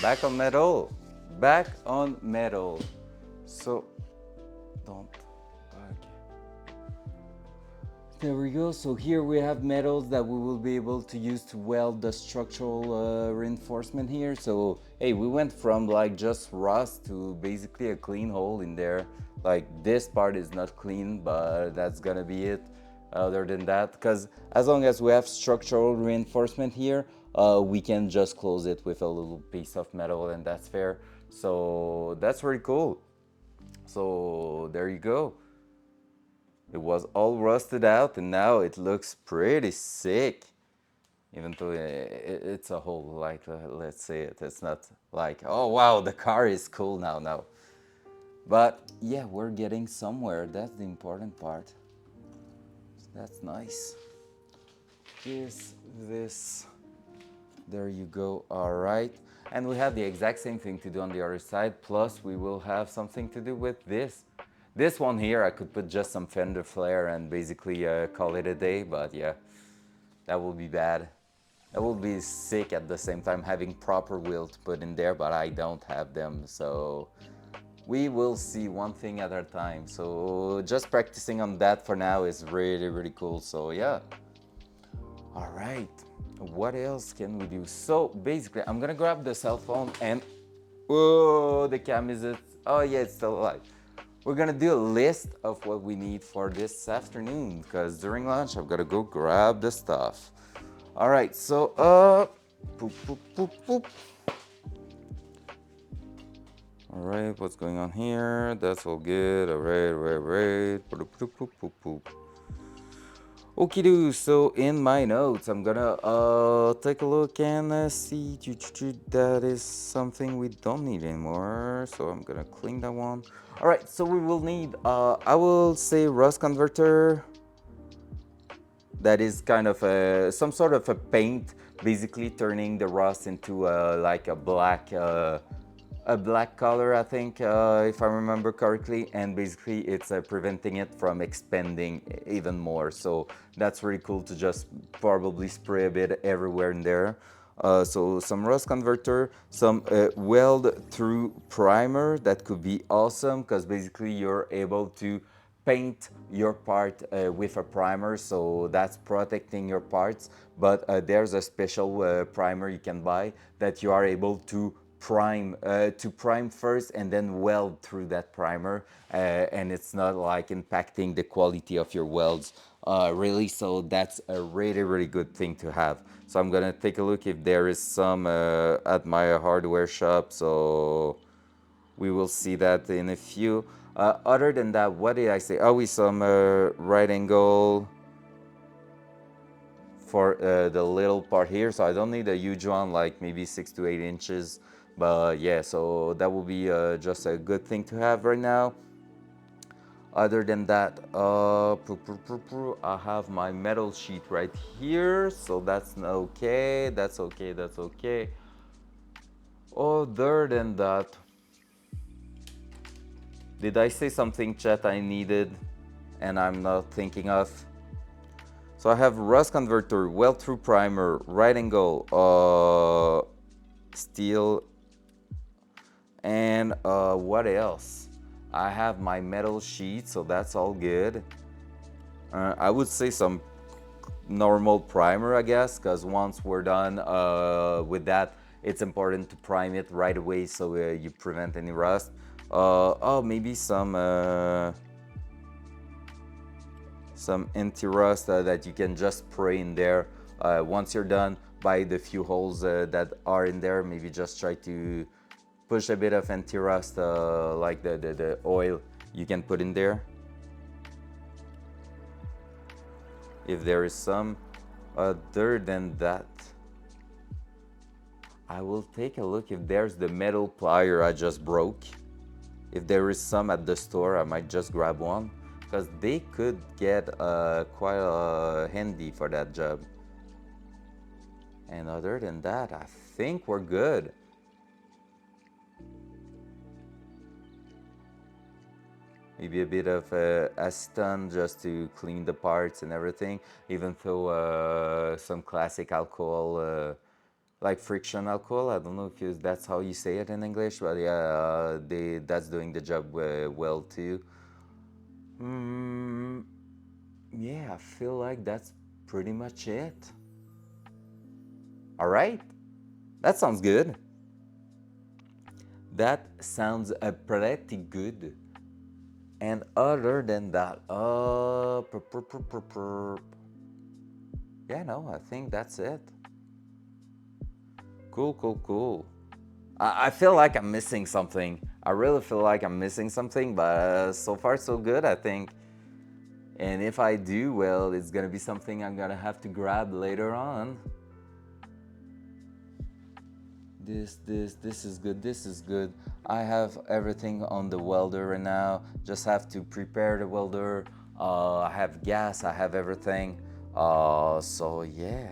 Back on metal. Back on metal. So, don't. Okay. There we go. So here we have metals that we will be able to use to weld the structural reinforcement here. So hey, we went from like just rust to basically a clean hole in there. Like this part is not clean, but that's gonna be it. Other than that, because as long as we have structural reinforcement here, we can just close it with a little piece of metal, and that's fair. So that's very cool. So there you go. It was all rusted out and now it looks pretty sick. Even though it's a whole, like, let's say it, it's not like, oh wow, the car is cool now, no. But yeah, we're getting somewhere. That's the important part. That's nice. This, there you go, all right. And we have the exact same thing to do on the other side, plus we will have something to do with this. This one here, I could put just some fender flare and basically call it a day, but yeah, that will be bad. That will be sick at the same time having proper wheel to put in there, but I don't have them, so we will see one thing at a time. So just practicing on that for now is really, really cool, so yeah. All right, what else can we do? So basically, I'm gonna grab the cell phone and, oh, the cam is it? Oh yeah, it's still alive. We're gonna do a list of what we need for this afternoon because during lunch I've gotta go grab the stuff. All right, so poop, poop, poop, poop. All right, what's going on here? That's all good. All right. Poop, poop, poop, poop, poop. Okie do. So in my notes, I'm gonna take a look and see that is something we don't need anymore. So I'm gonna clean that one. All right. So we will need I will say rust converter. That is kind of some sort of a paint, basically turning the rust into like a black color, I think, if I remember correctly, and basically it's preventing it from expanding even more. So that's really cool to just probably spray a bit everywhere in there. So some rust converter, some weld through primer, that could be awesome because basically you're able to paint your part with a primer, so that's protecting your parts. But there's a special primer you can buy that you are able to prime first and then weld through that primer, and it's not like impacting the quality of your welds really. So that's a really, really good thing to have. So I'm gonna take a look if there is some at my hardware shop, so we will see that in a few. Other than that, what did I say? Oh, we some right angle for the little part here, so I don't need a huge one, like maybe 6 to 8 inches. But yeah, so that will be just a good thing to have right now. Other than that, I have my metal sheet right here, so that's okay. That's okay. That's okay. Other than that, did I say something, chat, I needed and I'm not thinking of? So I have rust converter, weld through primer, right angle, steel, and what else? I have my metal sheet, so that's all good. I would say some normal primer, I guess, because once we're done with that, it's important to prime it right away so you prevent any rust. Oh, maybe some anti-rust that you can just spray in there. Once you're done, by the few holes that are in there, maybe just try to push a bit of anti-rust, like the oil you can put in there, if there is some. Other than that, I will take a look if there's the metal plier I just broke. If there is some at the store, I might just grab one, because they could get quite handy for that job. And other than that, I think we're good. Maybe a bit of acetone just to clean the parts and everything, even though some classic alcohol, like friction alcohol, I don't know if that's how you say it in English, but yeah, that's doing the job well too. yeah, I feel like that's pretty much it. All right, that sounds good. That sounds pretty good. And other than that, yeah, no, I think that's it. Cool, cool, cool. I feel like I'm missing something. I really feel like I'm missing something, but so far so good, I think. And if I do, well, it's gonna be something I'm gonna have to grab later on. This is good, this is good. I have everything on the welder right now. Just have to prepare the welder. I have gas, I have everything. So yeah.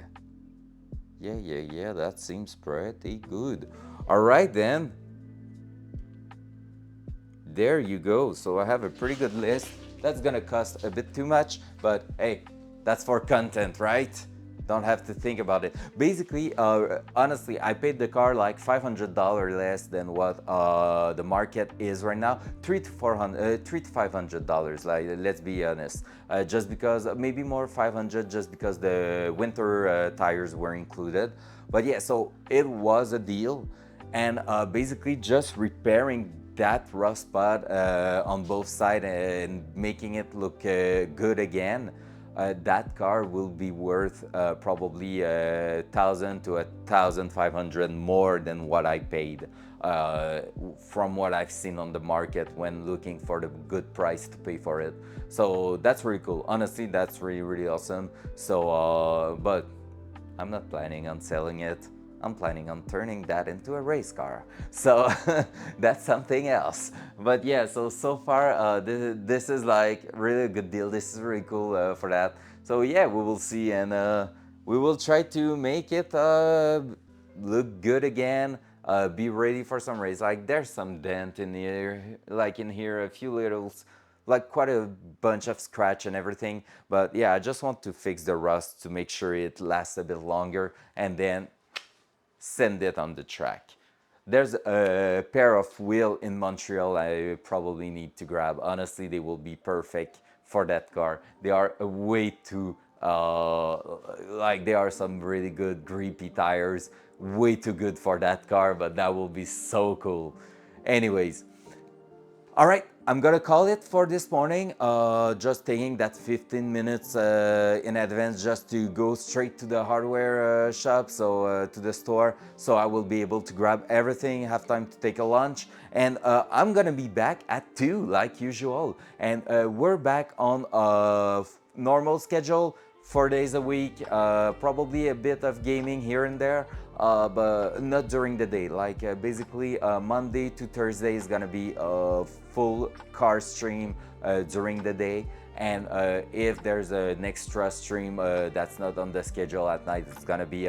Yeah, that seems pretty good. All right then. There you go. So I have a pretty good list. That's gonna cost a bit too much, but hey, that's for content, right? Don't have to think about it. Basically, honestly, I paid the car like $500 less than what the market is right now. Three to $500. Like, let's be honest. Just because maybe more 500, just because the winter tires were included. But yeah, so it was a deal, and basically just repairing that rough spot on both sides and making it look good again, that car will be worth probably 1,000 to 1,500 more than what I paid, from what I've seen on the market when looking for the good price to pay for it. So that's really cool. Honestly, that's really awesome. So, but I'm not planning on selling it. I'm planning on turning that into a race car. So that's something else. But yeah, so far this is like really a good deal. This is really cool for that. So yeah, we will see, and we will try to make it look good again. Be ready for some race. Like there's some dent in here, like in here, a few littles, like quite a bunch of scratch and everything. But yeah, I just want to fix the rust to make sure it lasts a bit longer, and then send it on the track. There's a pair of wheel in Montreal I probably need to grab. Honestly, they will be perfect for that car. They are way too like they are some really good grippy tires, way too good for that car, but that will be so cool. Anyways, all right, I'm gonna call it for this morning. Just taking that 15 minutes in advance just to go straight to the hardware shop, so to the store, so I will be able to grab everything, have time to take a lunch, and I'm gonna be back at 2 like usual. And we're back on a normal schedule, 4 days a week, probably a bit of gaming here and there, but not during the day. Like basically Monday to Thursday is gonna be a full car stream during the day, and if there's an extra stream that's not on the schedule at night, it's gonna be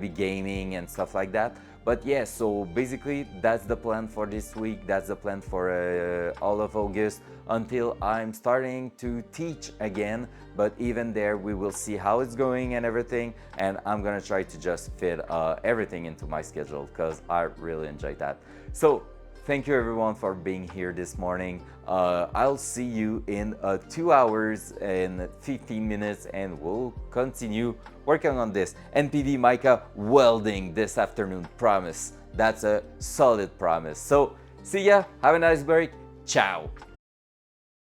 gaming and stuff like that. But yeah, so basically that's the plan for this week. That's the plan for all of August until I'm starting to teach again. But even there, we will see how it's going and everything. And I'm gonna try to just fit everything into my schedule because I really enjoy that. So thank you everyone for being here this morning. I'll see you in 2 hours and 15 minutes, and we'll continue working on this NPD mica welding this afternoon. Promise. That's a solid promise. So see ya. Have a nice break. Ciao.